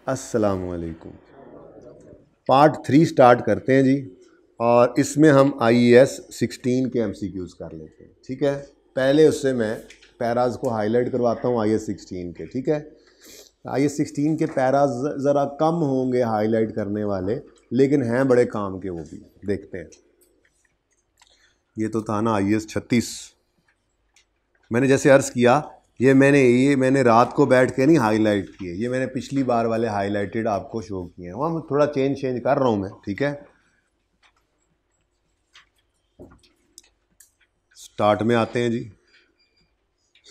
अस्सलामु अलैकुम। Part 3 start करते हैं जी, और इसमें हम IES 16 के MCQs कर लेते हैं। ठीक है, पहले उससे मैं पैराज को हाईलाइट करवाता हूँ IES 16 के। ठीक है, IES 16 के पैराज ज़रा कम होंगे हाईलाइट करने वाले, लेकिन हैं बड़े काम के वो भी। देखते हैं, ये तो था ना IES 36। मैंने जैसे अर्ज़ किया, ये मैंने रात को बैठ के नहीं हाईलाइट किए, ये मैंने पिछली बार वाले हाईलाइटेड आपको शो किए हैं। वहाँ थोड़ा चेंज कर रहा हूँ मैं। ठीक है, स्टार्ट में आते हैं जी।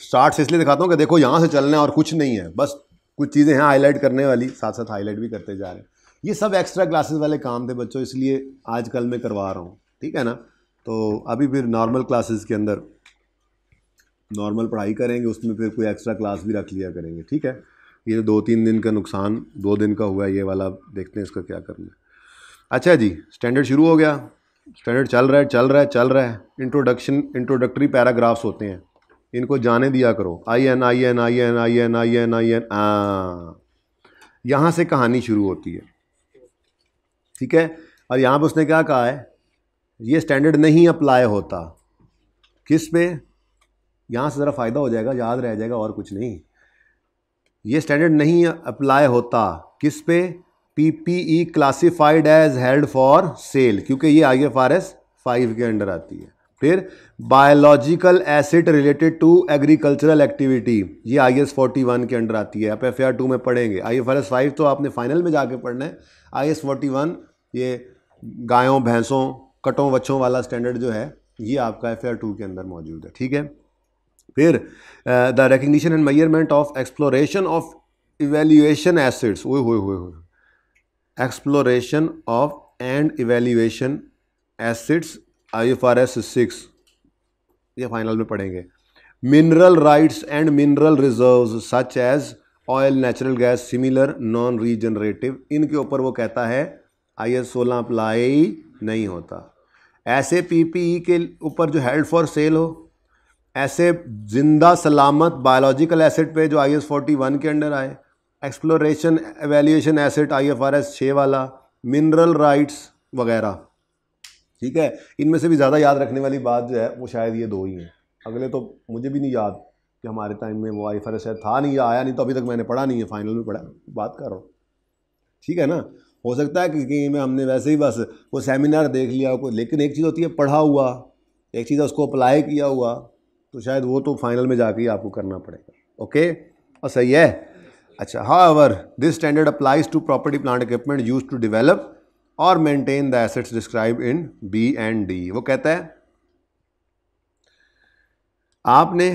स्टार्ट से इसलिए दिखाता हूँ कि देखो यहाँ से चलना है और कुछ नहीं है, बस कुछ चीज़ें हैं हाईलाइट करने वाली, साथ साथ हाईलाइट भी करते जा रहे हैं। ये सब एक्स्ट्रा क्लासेस वाले काम थे बच्चों, इसलिए आजकल मैं करवा रहा हूँ। ठीक है ना, तो अभी फिर नॉर्मल क्लासेस के अंदर नॉर्मल पढ़ाई करेंगे, उसमें फिर कोई एक्स्ट्रा क्लास भी रख लिया करेंगे। ठीक है, ये 2-3 दिन का नुकसान 2 दिन का हुआ है ये वाला, देखते हैं इसका क्या करना है। अच्छा जी, स्टैंडर्ड शुरू हो गया, स्टैंडर्ड चल रहा है। इंट्रोडक्टरी पैराग्राफ्स होते हैं, इनको जाने दिया करो। IN IN IN IN IN IN यहाँ से कहानी शुरू होती है। ठीक है, और यहाँ पर उसने क्या कहा है, ये स्टैंडर्ड नहीं अप्लाई होता किस पे, यहाँ से ज़रा फ़ायदा हो जाएगा, याद रह जाएगा और कुछ नहीं। ये स्टैंडर्ड नहीं अप्लाई होता किस पे, PPE classified as held for sale, क्योंकि ये IFRS 5 के अंडर आती है। फिर biological asset related to agricultural activity, ये IS 41 के अंडर आती है। आप FR 2 में पढ़ेंगे। IFRS 5 तो आपने फाइनल में जाके पढ़ना है। IS 41 ये गायों भैंसों कटों वच्छों वाला स्टैंडर्ड जो है, ये आपका FR 2 के अंदर मौजूद है। ठीक है, फिर the recognition and measurement of exploration of evaluation assets, exploration of and evaluation assets IFRS 6, ये फाइनल में पढ़ेंगे। Mineral rights and mineral reserves such as oil, natural gas, similar non regenerative, इनके ऊपर वो कहता है IS 16 अप्लाई नहीं होता। ऐसे PPE के ऊपर जो हेल्ड फॉर सेल हो, ऐसे जिंदा सलामत बायोलॉजिकल एसिड पे जो IS 41 के अंडर आए, एक्सप्लोरेशन एवेल्यूएशन एसिड IFRS 6 वाला, मिनरल राइट्स वगैरह। ठीक है, इनमें से भी ज़्यादा याद रखने वाली बात जो है वो शायद ये 2 ही हैं। अगले तो मुझे भी नहीं याद कि हमारे टाइम में वो IFRS शायद था नहीं या आया नहीं, तो अभी तक मैंने पढ़ा नहीं है, फाइनल में पढ़ा बात कर रहा हूँ। ठीक है ना, हो सकता है कि कहीं में हमने वैसे ही बस वो सेमिनार देख लिया हो, लेकिन एक चीज़ होती है पढ़ा हुआ, एक चीज़ उसको अप्लाई किया हुआ, तो शायद वो तो फाइनल में जाके ही आपको करना पड़ेगा। ओके, और सही है। अच्छा, however this standard applies to property plant equipment used to develop or maintain the assets describe in B and D। वो कहता है आपने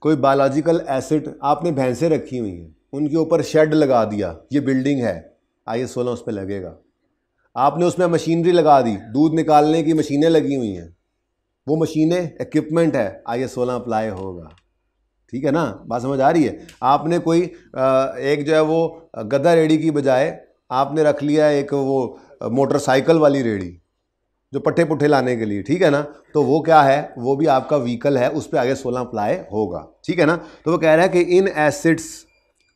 कोई बायोलॉजिकल एसिड, आपने भैंसें रखी हुई हैं, उनके ऊपर शेड लगा दिया, ये बिल्डिंग है, IS 16 उस पर लगेगा। आपने उसमें मशीनरी लगा दी, दूध निकालने की मशीनें लगी हुई हैं, वो मशीनें इक्विपमेंट है, IS 16 अप्लाई होगा। ठीक है ना, बात समझ आ रही है। आपने कोई एक जो है वो गधा रेडी की बजाय आपने रख लिया एक वो मोटरसाइकिल वाली रेडी जो पट्टे पुट्ठे लाने के लिए, ठीक है ना, तो वो क्या है, वो भी आपका व्हीकल है, उस पर IS 16 अप्लाई होगा। ठीक है ना, तो वो कह रहा है कि इन एसिड्स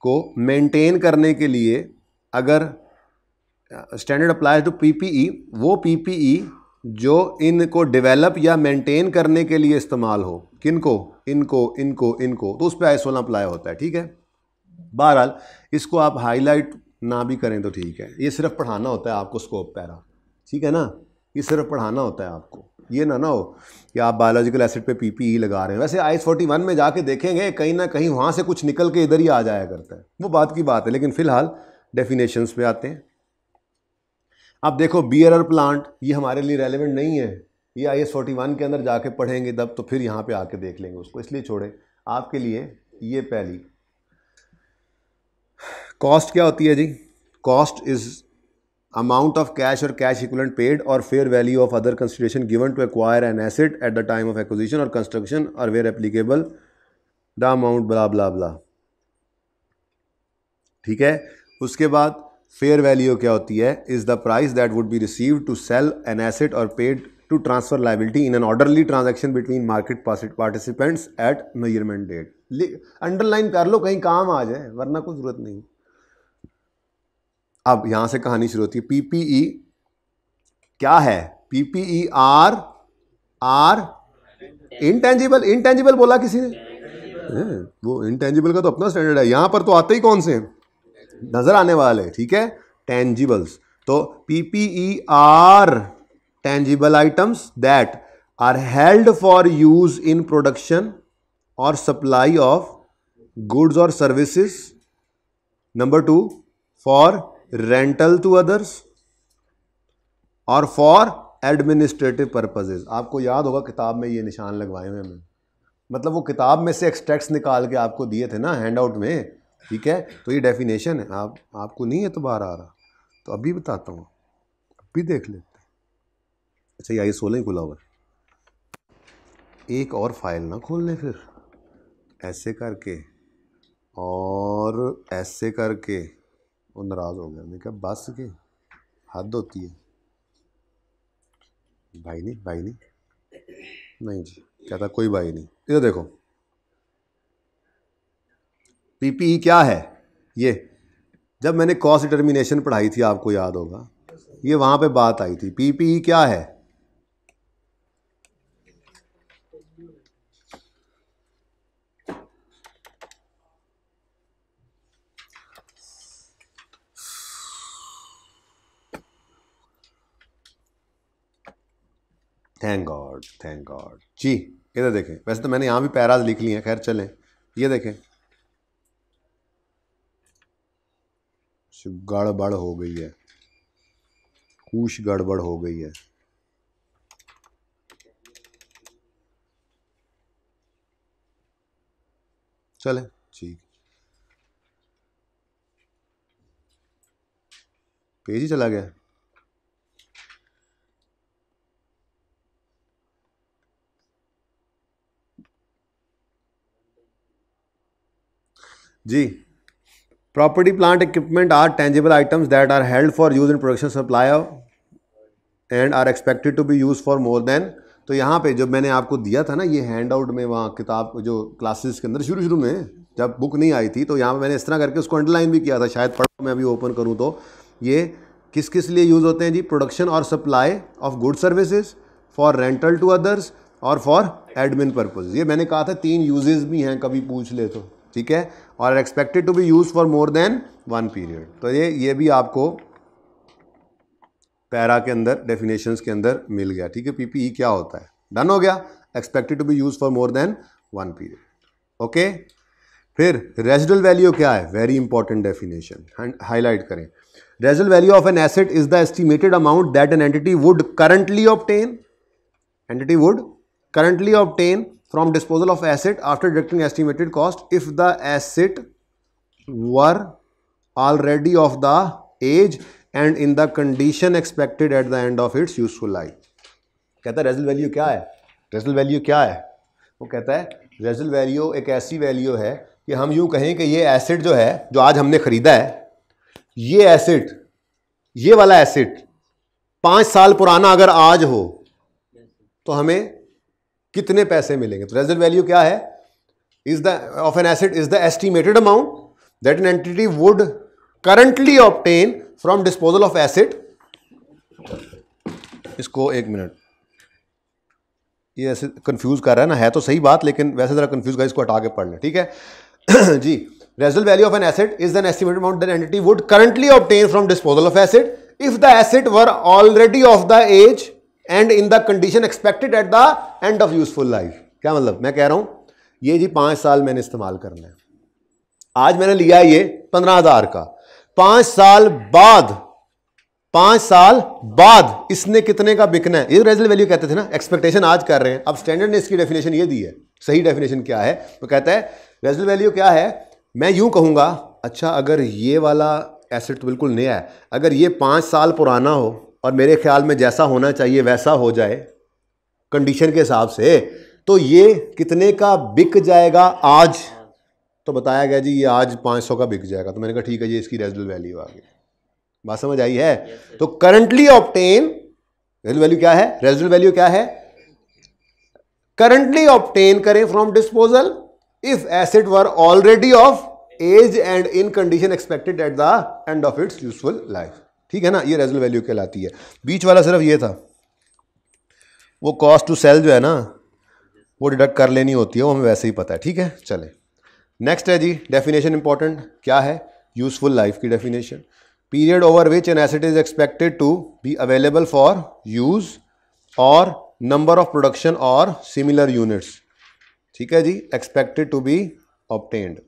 को मेंटेन करने के लिए अगर स्टैंडर्ड अप्लाई टू PPE, वो PPE जो इनको डेवलप या मेंटेन करने के लिए इस्तेमाल हो, किनको, इनको, तो उस पर IS 16 अप्लाई होता है। ठीक है, बहरहाल इसको आप हाईलाइट ना भी करें तो ठीक है, ये सिर्फ पढ़ाना होता है आपको स्कोप पैरा। ठीक है ना, ये सिर्फ पढ़ाना होता है आपको, ये ना हो कि आप बायोलॉजिकल एसिड पे PPE लगा रहे हैं। वैसे IS 41 में जाके देखेंगे कहीं ना कहीं वहाँ से कुछ निकल के इधर ही आ जाया करता है, वो बात की बात है, लेकिन फ़िलहाल डेफिनेशंस पे आते हैं। अब देखो बियरर प्लांट, ये हमारे लिए रेलेवेंट नहीं है, ये IS 41 के अंदर जाके पढ़ेंगे तब, तो फिर यहाँ पे आके देख लेंगे उसको, इसलिए छोड़े आपके लिए। ये पहली कॉस्ट क्या होती है जी, cost is amount of cash or cash equivalent paid or fair value of other consideration given to acquire an asset at the time of acquisition or construction or where applicable the amount blah blah blah. ठीक है, उसके बाद fair value क्या होती है, is the price that would be receive to sell an asset or paid to transfer liability in an orderly transaction between market participants at measurement date. Underline कर लो कहीं काम आ जाए, वरना कोई जरूरत नहीं। अब यहां से कहानी शुरू होती है। पीपीई क्या है? PPE are intangible. इंटेंजिबल बोला किसी ने? वो इंटेंजिबल का तो अपना स्टैंडर्ड है, यहां पर तो आते ही कौन से नजर आने वाले, ठीक है, टेंजिबल्स। तो PPE are tangible items that are held for use in production और सप्लाई ऑफ गुड्स और services. Number 2, for rental to others और फॉर एडमिनिस्ट्रेटिव पर्पजेज। आपको याद होगा किताब में ये निशान लगवाए हुए हैं, मतलब वो किताब में से एक्सट्रैक्ट्स निकाल के आपको दिए थे ना हैंड आउट में, ठीक है। तो ये डेफिनेशन है, आपको नहीं एतबार आ रहा तो अभी बताता हूँ, अभी देख लेते हैं। अच्छा ये 16 ही खुला हुआ, एक और फाइल ना खोल लें फिर, ऐसे करके और ऐसे करके। वो नाराज़ हो गया, मैंने कहा बस के हद होती है। भाई नहीं जी, कहता कोई भाई नहीं। इधर देखो, पीपीई क्या है? ये जब मैंने कॉस्ट डिटर्मिनेशन पढ़ाई थी आपको याद होगा, ये वहां पे बात आई थी। पीपीई क्या है? थैंक गॉड जी। इधर देखें, वैसे तो मैंने यहां भी पैराज लिख लिए हैं, खैर चलें। ये देखें, गड़बड़ हो गई है, कुछ गड़बड़ हो गई है। चले ठीक, पेज ही चला गया। जी, property plant equipment are tangible items that are held for use in production supply and are expected to be use for more than. तो यहाँ पे जब मैंने आपको दिया था ना ये हैंड आउट में, वहाँ किताब जो क्लासेस के अंदर शुरू में जब बुक नहीं आई थी, तो यहाँ पे मैंने इस तरह करके उसको अंडरलाइन भी किया था, शायद पढ़ो मैं अभी ओपन करूँ तो। ये किस किस लिए यूज़ होते हैं जी? प्रोडक्शन और supply of good services, for rental to others और फॉर एडमिन पर्पज। ये मैंने कहा था 3 यूजेस भी हैं, कभी पूछ ले तो, ठीक है। और expected to be use for more than 1 period. तो ये भी आपको पैरा के अंदर डेफिनेशंस के अंदर मिल गया, ठीक है। पीपीई क्या होता है, डन हो गया। Expected to be use for more than 1 period, okay. फिर रेजिडुअल वैल्यू क्या है? वेरी इंपॉर्टेंट डेफिनेशन, हाईलाइट करें। Residual value of an asset is the estimated amount that an entity would currently obtain from disposal of asset after deducting estimated cost if the asset were already of the age and in the condition expected at the end of its useful life। कहता है residual value क्या है? Residual value क्या है? वो कहता है residual value एक ऐसी वैल्यू है कि हम यूं कहें कि ये एसेट जो है, जो आज हमने खरीदा है, ये एसेट, ये वाला एसेट 5 साल पुराना अगर आज हो तो हमें कितने पैसे मिलेंगे? तो रेजिडुअल वैल्यू क्या है? Is the of an asset is the estimated amount that an entity would currently obtain from disposal of asset. इसको एक मिनट, ये ऐसे कंफ्यूज कर रहा है ना, है तो सही बात लेकिन वैसे जरा कंफ्यूज कर, इसको हटा के पढ़ लें, ठीक है जी। Residual value of an asset is the estimated amount that entity would currently obtain from disposal of asset if the asset were already of the age and in the condition expected at the end of useful life. क्या मतलब? मैं कह रहा हूं ये जी 5 साल मैंने इस्तेमाल करना है, आज मैंने लिया ये 15,000 का, 5 साल बाद इसने कितने का बिकना है? ये रेजिडुअल वैल्यू कहते थे ना, एक्सपेक्टेशन आज कर रहे हैं। अब स्टैंडर्ड ने इसकी डेफिनेशन ये दी है, सही डेफिनेशन क्या है? तो कहता है रेजिडुअल वैल्यू क्या है? मैं यूं कहूंगा, अच्छा अगर ये वाला एसेट बिल्कुल नया है, अगर ये 5 साल पुराना हो और मेरे ख्याल में जैसा होना चाहिए वैसा हो जाए कंडीशन के हिसाब से, तो ये कितने का बिक जाएगा आज? तो बताया गया जी ये आज 500 का बिक जाएगा। तो मैंने कहा ठीक है जी, इसकी रेजिडुअल वैल्यू आ गई। बात समझ आई है? तो करंटली ऑब्टेन, रेजिडुअल वैल्यू क्या है? रेजिडुअल वैल्यू क्या है? करंटली ऑब्टेन करें from disposal if asset were already of age and in condition expected at the end of its useful life. ठीक है ना, ये रेजनल वैल्यू कहलाती है। बीच वाला सिर्फ ये था, वो कॉस्ट टू सेल जो है ना वो डिडक्ट कर लेनी होती है, वो हमें वैसे ही पता है। ठीक है, चले नेक्स्ट है जी, डेफिनेशन इंपॉर्टेंट क्या है, यूजफुल लाइफ की definition. Period over which an asset is expected to be available for use और नंबर ऑफ प्रोडक्शन और सिमिलर यूनिट्स। ठीक है जी, एक्सपेक्टेड टू बी ऑब्टेन्ड।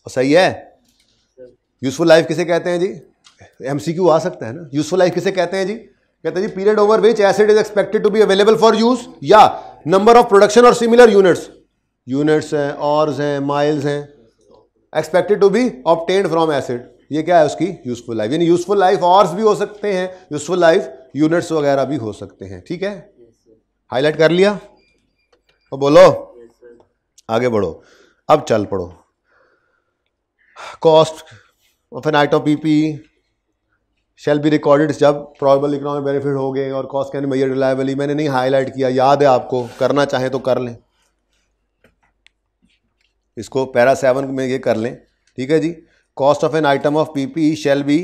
सही है। यूजफुल लाइफ किसे कहते हैं जी, एमसीक्यू आ सकता है ना। यूजफुल लाइफ किसे कहते हैं जी, कहते हैं जी period over which asset is expected to be available for use या नंबर ऑफ प्रोडक्शन और सिमिलर यूनिट्स, यूनिट्स हैं, ऑर्स हैं, माइल्स हैं, expected to be obtained from asset. ये क्या है उसकी यूजफुल लाइफ। यानी यूजफुल लाइफ ऑर्स भी हो सकते हैं, यूजफुल लाइफ यूनिट्स वगैरह भी हो सकते हैं। ठीक है, हाईलाइट कर लिया तो बोलो आगे बढ़ो। अब चल पड़ो, cost of an item PP shall be recorded जब प्रोबेबल इकोनॉमिक बेनिफिट हो गए और cost can be measured reliably. मैंने नहीं हाईलाइट किया, याद है आपको, करना चाहे तो कर लें, इसको पैरा 7 में ये कर लें। ठीक है जी, cost of an item of PP shall be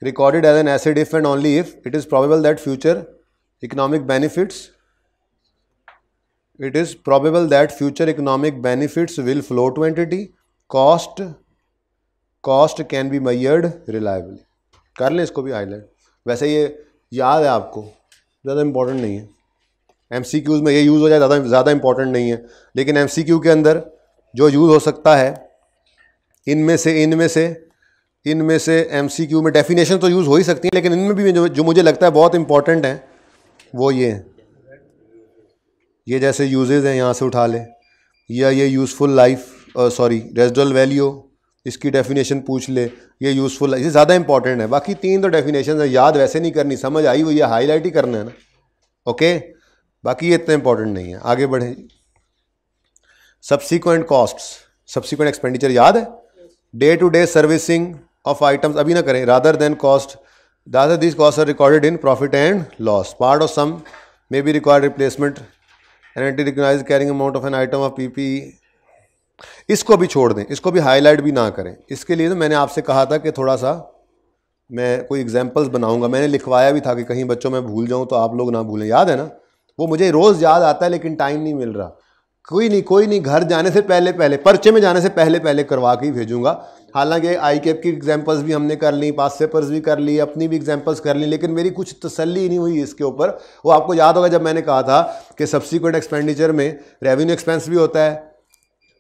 recorded as an asset if and only if it is probable that future economic benefits it is probable that future economic benefits will flow to entity. cost can be measured reliably. कर लें इसको भी highlight. वैसे ये याद है आपको, ज़्यादा इंपॉर्टेंट नहीं है। एमसीक्यूज़ में ये यूज़ हो जाए ज़्यादा इंपॉर्टेंट नहीं है, लेकिन एमसीक्यू के अंदर जो यूज़ हो सकता है इनमें से एमसीक्यू में डेफिनेशन तो यूज़ हो ही सकती है, लेकिन इनमें भी जो मुझे लगता है बहुत इंपॉर्टेंट है वो ये जैसे यूजेज हैं यहाँ से उठा ले, या ये यूज़फुल लाइफ रेजिडुअल वैल्यू, इसकी डेफिनेशन पूछ ले, ये यूज़फुल, ये ज़्यादा इंपॉर्टेंट है। बाकी 3 तो डेफिनेशन है, याद वैसे नहीं करनी, समझ आई वो ये हाईलाइट ही करना है ना। ओके, बाकी ये इतना इंपॉर्टेंट नहीं है। आगे बढ़े, सब्सिक्वेंट कॉस्ट्स, सब्सिक्वेंट एक्सपेंडिचर याद है, day to day servicing of items अभी ना करें, rather than cost rather this cost are recorded in profit and loss. Part of some may be required replacement and recognise carrying amount of an item of PP. इसको भी छोड़ दें, इसको भी highlight भी ना करें। इसके लिए तो मैंने आपसे कहा था कि थोड़ा सा मैं कोई एग्जांपल्स बनाऊंगा, मैंने लिखवाया भी था कि कहीं बच्चों में भूल जाऊं तो आप लोग ना भूलें, याद है ना। वो मुझे रोज़ याद आता है लेकिन टाइम नहीं मिल रहा। कोई नहीं, घर जाने से पहले पर्चे में जाने से पहले करवा के ही भेजूंगा। हालांकि आई कैप की एग्जांपल्स भी हमने कर ली, पास पेपर्स भी कर ली, अपनी भी एग्जांपल्स कर ली, लेकिन मेरी कुछ तसल्ली नहीं हुई इसके ऊपर। वो आपको याद होगा जब मैंने कहा था कि सब्सिक्वेंट एक्सपेंडिचर में रेवेन्यू एक्सपेंस भी होता है,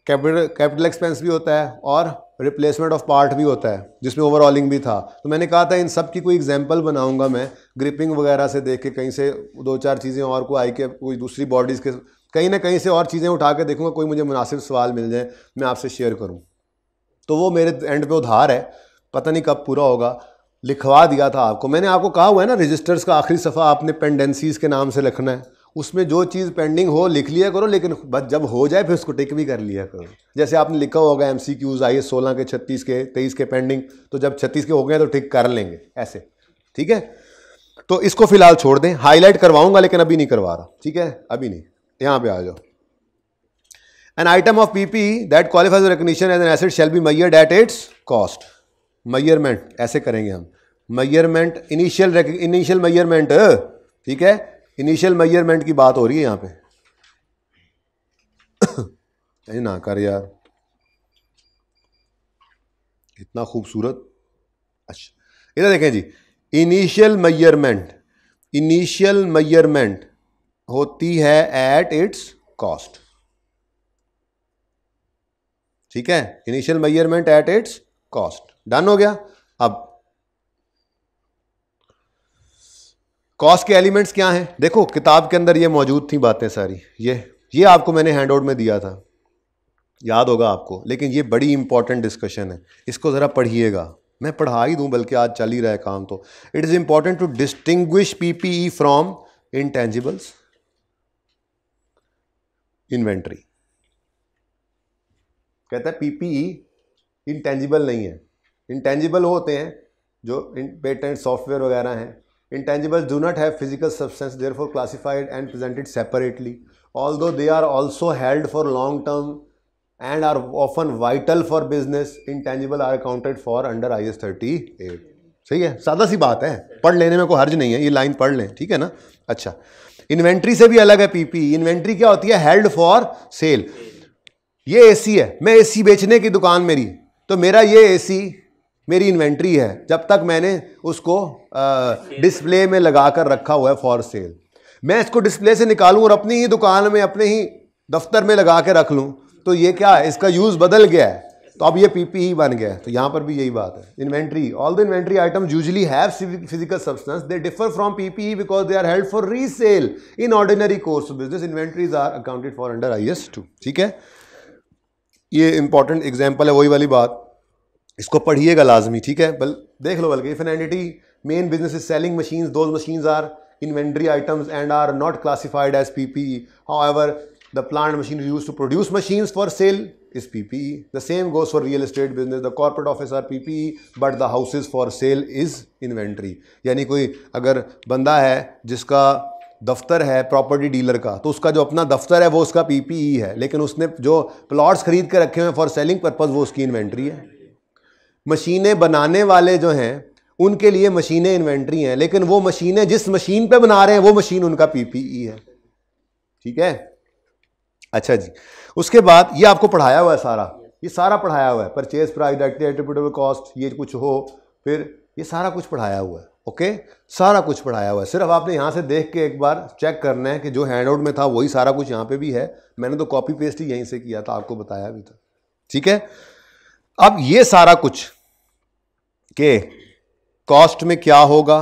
कैपिटल एक्सपेंस भी होता है और रिप्लेसमेंट ऑफ पार्ट भी होता है, जिसमें ओवरऑलिंग भी था। तो मैंने कहा था इन सब की कोई एग्जांपल बनाऊंगा मैं, ग्रिपिंग वगैरह से देख के कहीं से 2-4 चीज़ें और को आई के कोई दूसरी बॉडीज़ के कहीं ना कहीं से और चीज़ें उठा के देखूंगा, कोई मुझे मुनासिब सवाल मिल जाए मैं आपसे शेयर करूं। तो वो मेरे एंड पे उधार है, पता नहीं कब पूरा होगा। लिखवा दिया था आपको, मैंने आपको कहा हुआ है ना रजिस्टर्स का आखिरी सफ़ा आपने पेंडेंसीज़ के नाम से लिखना है, उसमें जो चीज़ पेंडिंग हो लिख लिया करो, लेकिन बस जब हो जाए फिर उसको टिक भी कर लिया करो। जैसे आपने लिखा होगा MCQs IS 16 के 36 के 23 के पेंडिंग, तो जब 36 के हो गए तो टिक कर लेंगे ऐसे, ठीक है। तो इसको फिलहाल छोड़ दें, हाईलाइट करवाऊंगा लेकिन अभी नहीं करवा रहा, ठीक है, अभी नहीं। यहाँ पे आ जाओ। An item of PP that qualifies for recognition as an asset shall be measured at its cost. Measurement ऐसे करेंगे हम, measurement initial measurement, ठीक है, इनिशियल मेजरमेंट की बात हो रही है यहाँ पे। ना कर यार, इतना खूबसूरत। अच्छा इधर देखें जी, इनिशियल मेजरमेंट होती है एट इट्स कॉस्ट, ठीक है, initial measurement at its cost. Done हो गया। अब कॉस्ट के एलिमेंट्स क्या हैं, देखो किताब के अंदर ये मौजूद थी बातें सारी, ये आपको मैंने हैंडआउट में दिया था, याद होगा आपको, लेकिन ये बड़ी इंपॉर्टेंट डिस्कशन है, इसको ज़रा पढ़िएगा। मैं पढ़ा ही दूं, बल्कि आज चल ही रहा है काम। तो it is important to distinguish PPE from intangibles inventory. कहता है पीपीई इंटेंजिबल नहीं है, इंटेंजिबल होते हैं जो पेटेंट सॉफ्टवेयर वगैरह हैं। Intangibles do not have physical substance, therefore classified and presented separately, although they are also held for long term and are often vital for business, intangible are accounted for under IAS 38। सही है, सादा सी बात है, पढ़ लेने में कोई हर्ज नहीं है, ये लाइन पढ़ लें, ठीक है ना। अच्छा, इन्वेंट्री से भी अलग है पीपीई। इन्वेंट्री क्या होती है? Held for cell. ये एसी है, मैं एसी बेचने की दुकान मेरी, तो मेरा ये एसी मेरी इन्वेंट्री है जब तक मैंने उसको डिस्प्ले में लगा कर रखा हुआ है फॉर सेल। मैं इसको डिस्प्ले से निकालूं और अपनी ही दुकान में, अपने ही दफ्तर में लगा के रख लूं, तो ये क्या है? इसका यूज बदल गया है, तो अब ये पीपीई बन गया है। तो यहां पर भी यही बात है। Inventory, all the inventory items usually have physical substance, they differ from PPE because they are held for resale in ordinary course of business. Inventories are accounted for under IAS 2। ठीक है, ये इंपॉर्टेंट एग्जाम्पल है, वही वाली बात, इसको पढ़िएगा लाजमी। ठीक है, देख लो। बल्कि if an entity main business is selling machines, those machines are inventory items and are not classified as PPE. However, the plant machinery used to produce machines for sale is PPE. The same goes for real estate business. The corporate office are PPE, but the houses for sale is inventory. यानी कोई अगर बंदा है जिसका दफ्तर है property dealer का, तो उसका जो अपना दफ्तर है वो उसका PPE है, लेकिन उसने जो प्लॉट्स खरीद के रखे हुए हैं फॉर सेलिंग पर्पज, वो उसकी इन्वेंट्री है। मशीनें बनाने वाले जो हैं उनके लिए मशीनें इन्वेंट्री हैं, लेकिन वो मशीनें जिस मशीन पे बना रहे हैं वो मशीन उनका पीपीई है। ठीक है, अच्छा जी। उसके बाद ये आपको पढ़ाया हुआ है सारा, ये सारा पढ़ाया हुआ है, purchase price, directly attributable cost, ये कुछ हो, फिर ये सारा कुछ पढ़ाया हुआ है। ओके, सारा कुछ पढ़ाया हुआ है। सिर्फ आपने यहाँ से देख के एक बार चेक करना है कि जो हैंडआउट में था वही सारा कुछ यहाँ पे भी है। मैंने तो कॉपी पेस्ट ही यहीं से किया था, आपको बताया भी था। ठीक है, अब ये सारा कुछ के कॉस्ट में क्या होगा,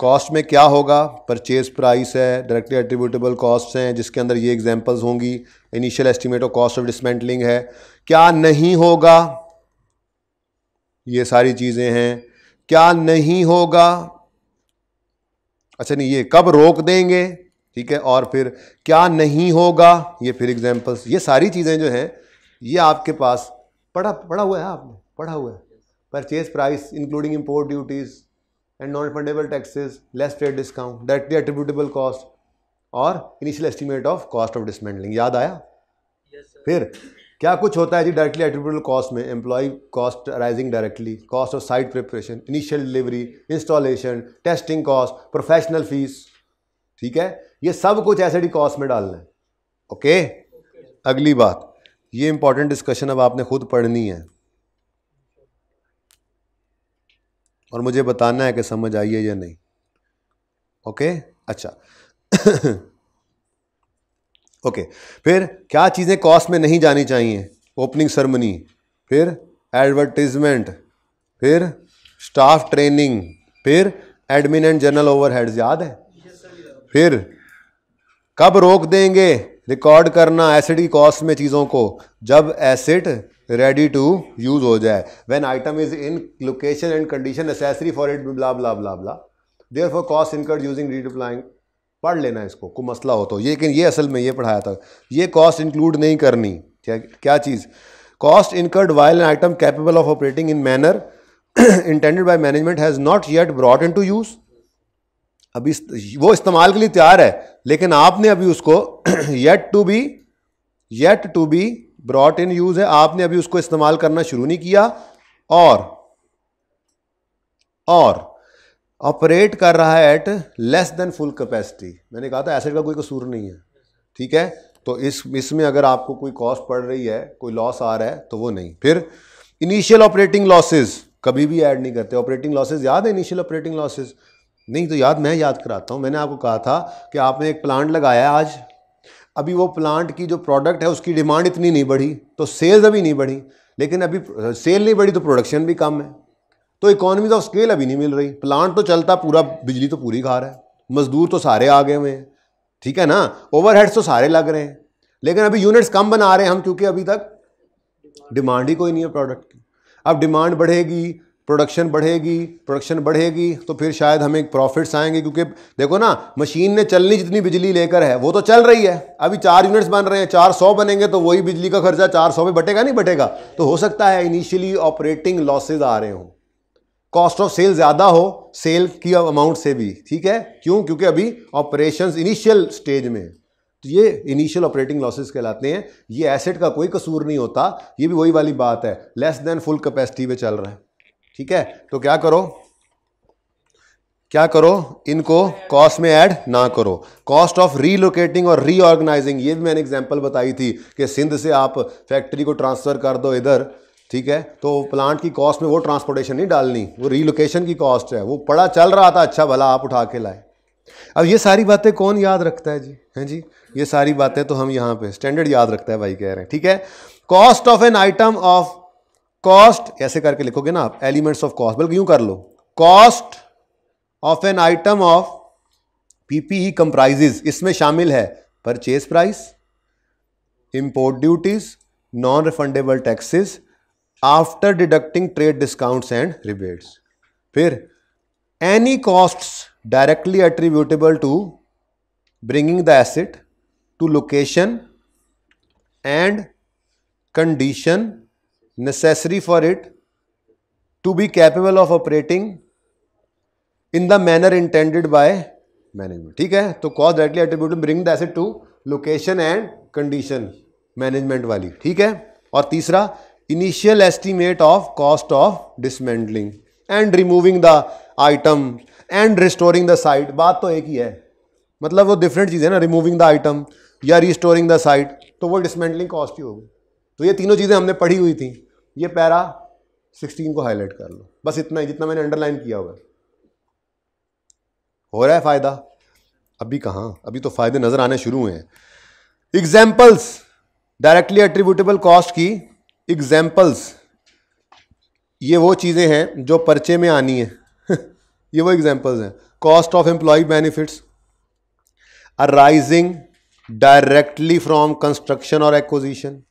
कॉस्ट में क्या होगा? परचेज प्राइस है, डायरेक्टली एट्रीब्यूटेबल कॉस्ट हैं जिसके अंदर ये एग्जांपल्स होंगी, initial estimate of cost of dismantling है। क्या नहीं होगा? ये सारी चीजें हैं। क्या नहीं होगा? अच्छा नहीं, ये कब रोक देंगे, ठीक है, और फिर क्या नहीं होगा, ये फिर एग्जांपल्स। ये सारी चीजें जो हैं ये आपके पास पढ़ा हुआ है, आपने पढ़ा हुआ है। Purchase price including import duties and non refundable taxes, less trade discount, directly attributable cost और initial estimate of cost of dismantling. याद आया? फिर क्या कुछ होता है जी डायरेक्टली एट्रीब्यूटेबल कॉस्ट में? Employ cost arising directly, cost of site preparation, initial delivery, installation, testing cost, professional fees. ठीक है, ये सब कुछ एसडी कॉस्ट में डालना है। ओके, अगली बात, ये इंपॉर्टेंट डिस्कशन अब आपने खुद पढ़नी है और मुझे बताना है कि समझ आई है या नहीं। ओके, अच्छा ओके, फिर क्या चीज़ें कॉस्ट में नहीं जानी चाहिए? ओपनिंग सेरेमनी, फिर एडवर्टीजमेंट, फिर स्टाफ ट्रेनिंग, फिर एडमिन एंड जनरल ओवरहेड्स। याद है? फिर कब रोक देंगे रिकॉर्ड करना एसिड कॉस्ट में चीज़ों को? जब एसिड रेडी टू यूज हो जाए, when item is in location and condition necessary for it blah blah blah blah, therefore cost incurred using reapplying. पढ़ लेना इसको, कोई मसला हो तो। ये लेकिन ये असल में ये पढ़ाया था, ये कॉस्ट इंक्लूड नहीं करनी। क्या चीज़? Cost incurred while an item capable of operating in manner intended by management has not yet brought into use. अभी वो इस्तेमाल के लिए तैयार है, लेकिन आपने अभी उसको yet to be brought in use है, आपने अभी उसको इस्तेमाल करना शुरू नहीं किया, और ऑपरेट कर रहा है at less than full capacity. मैंने कहा था एसेट का कोई कसूर नहीं है। ठीक है, तो इसमें अगर आपको कोई कॉस्ट पड़ रही है, कोई लॉस आ रहा है, तो वो नहीं। फिर इनिशियल ऑपरेटिंग लॉसेज कभी भी ऐड नहीं करते। ऑपरेटिंग लॉसेज याद है? इनिशियल ऑपरेटिंग लॉसेज नहीं तो याद, मैं याद कराता हूँ। मैंने आपको कहा था कि आपने एक प्लांट लगाया आज, अभी वो प्लांट की जो प्रोडक्ट है उसकी डिमांड इतनी नहीं बढ़ी, तो सेल्स अभी नहीं बढ़ी, लेकिन अभी सेल नहीं बढ़ी तो प्रोडक्शन भी कम है, तो इकोनॉमीज ऑफ स्केल अभी नहीं मिल रही। प्लांट तो चलता पूरा, बिजली तो पूरी खा रहा है, मजदूर तो सारे आ गए हुए हैं, ठीक है ना, ओवरहेड्स तो सारे लग रहे हैं, लेकिन अभी यूनिट्स कम बना रहे हैं हम, क्योंकि अभी तक डिमांड ही कोई नहीं है प्रोडक्ट की। अब डिमांड बढ़ेगी, प्रोडक्शन बढ़ेगी तो फिर शायद हमें प्रॉफिट्स आएंगे, क्योंकि देखो ना, मशीन ने चलनी जितनी बिजली लेकर है वो तो चल रही है। अभी 4 यूनिट्स बन रहे हैं, 400 बनेंगे तो वही बिजली का खर्चा 400 पे बटेगा नहीं बटेगा। तो हो सकता है इनिशियली ऑपरेटिंग लॉसेज आ रहे हो, कॉस्ट ऑफ सेल ज़्यादा हो सेल की अमाउंट से भी। ठीक है, क्यों? क्योंकि अभी ऑपरेशंस इनिशियल स्टेज में, तो ये इनिशियल ऑपरेटिंग लॉसेस कहलाते हैं। ये एसेट का कोई कसूर नहीं होता, ये भी वही वाली बात है, लेस देन फुल कैपेसिटी पे चल रहा है। ठीक है, तो क्या करो, इनको कॉस्ट में ऐड ना करो। कॉस्ट ऑफ रीलोकेटिंग और रीऑर्गेनाइजिंग, ये भी मैंने एग्जांपल बताई थी कि सिंध से आप फैक्ट्री को ट्रांसफ़र कर दो इधर, ठीक है, तो प्लांट की कॉस्ट में वो ट्रांसपोर्टेशन नहीं डालनी, वो रीलोकेशन की कॉस्ट है। वो पड़ा चल रहा था, अच्छा भला आप उठा के लाए। अब ये सारी बातें कौन याद रखता है जी? हैं जी, ये सारी बातें तो हम यहाँ पे स्टैंडर्ड याद रखता है भाई, कह रहे हैं। ठीक है, cost of an item of cost, ऐसे करके लिखोगे ना आप, एलिमेंट्स ऑफ कॉस्ट, बल्कि यूं कर लो, cost of an item of PPE comprises, इसमें शामिल है purchase price, import duties, non refundable taxes after deducting trade discounts and rebates. फिर any costs directly attributable to bringing the asset to location and condition necessary for it to be capable of operating in the manner intended by management। ठीक है, तो cost directly attributable to bring the asset to location and condition management वाली। ठीक है, और तीसरा initial estimate of cost of dismantling and removing the item and restoring the site। बात तो एक ही है, मतलब वो डिफरेंट चीज़ है ना, रिमूविंग द आइटम या रिस्टोरिंग द साइट, तो वो डिसमेंटलिंग कॉस्ट ही होगी। तो ये तीनों चीज़ें हमने पढ़ी हुई थी। ये पैरा 16 को हाईलाइट कर लो, बस इतना ही जितना मैंने अंडरलाइन किया हुआ है। हो रहा है फायदा? अभी कहाँ, अभी तो फायदे नजर आने शुरू हुए हैं। एग्जाम्पल्स डायरेक्टली एट्रीब्यूटेबल कॉस्ट की एग्जाम्पल्स, ये वो चीज़ें हैं जो पर्चे में आनी है ये वो एग्जाम्पल्स हैं। Cost of employ benefits arising directly from construction और एक्विजिशन।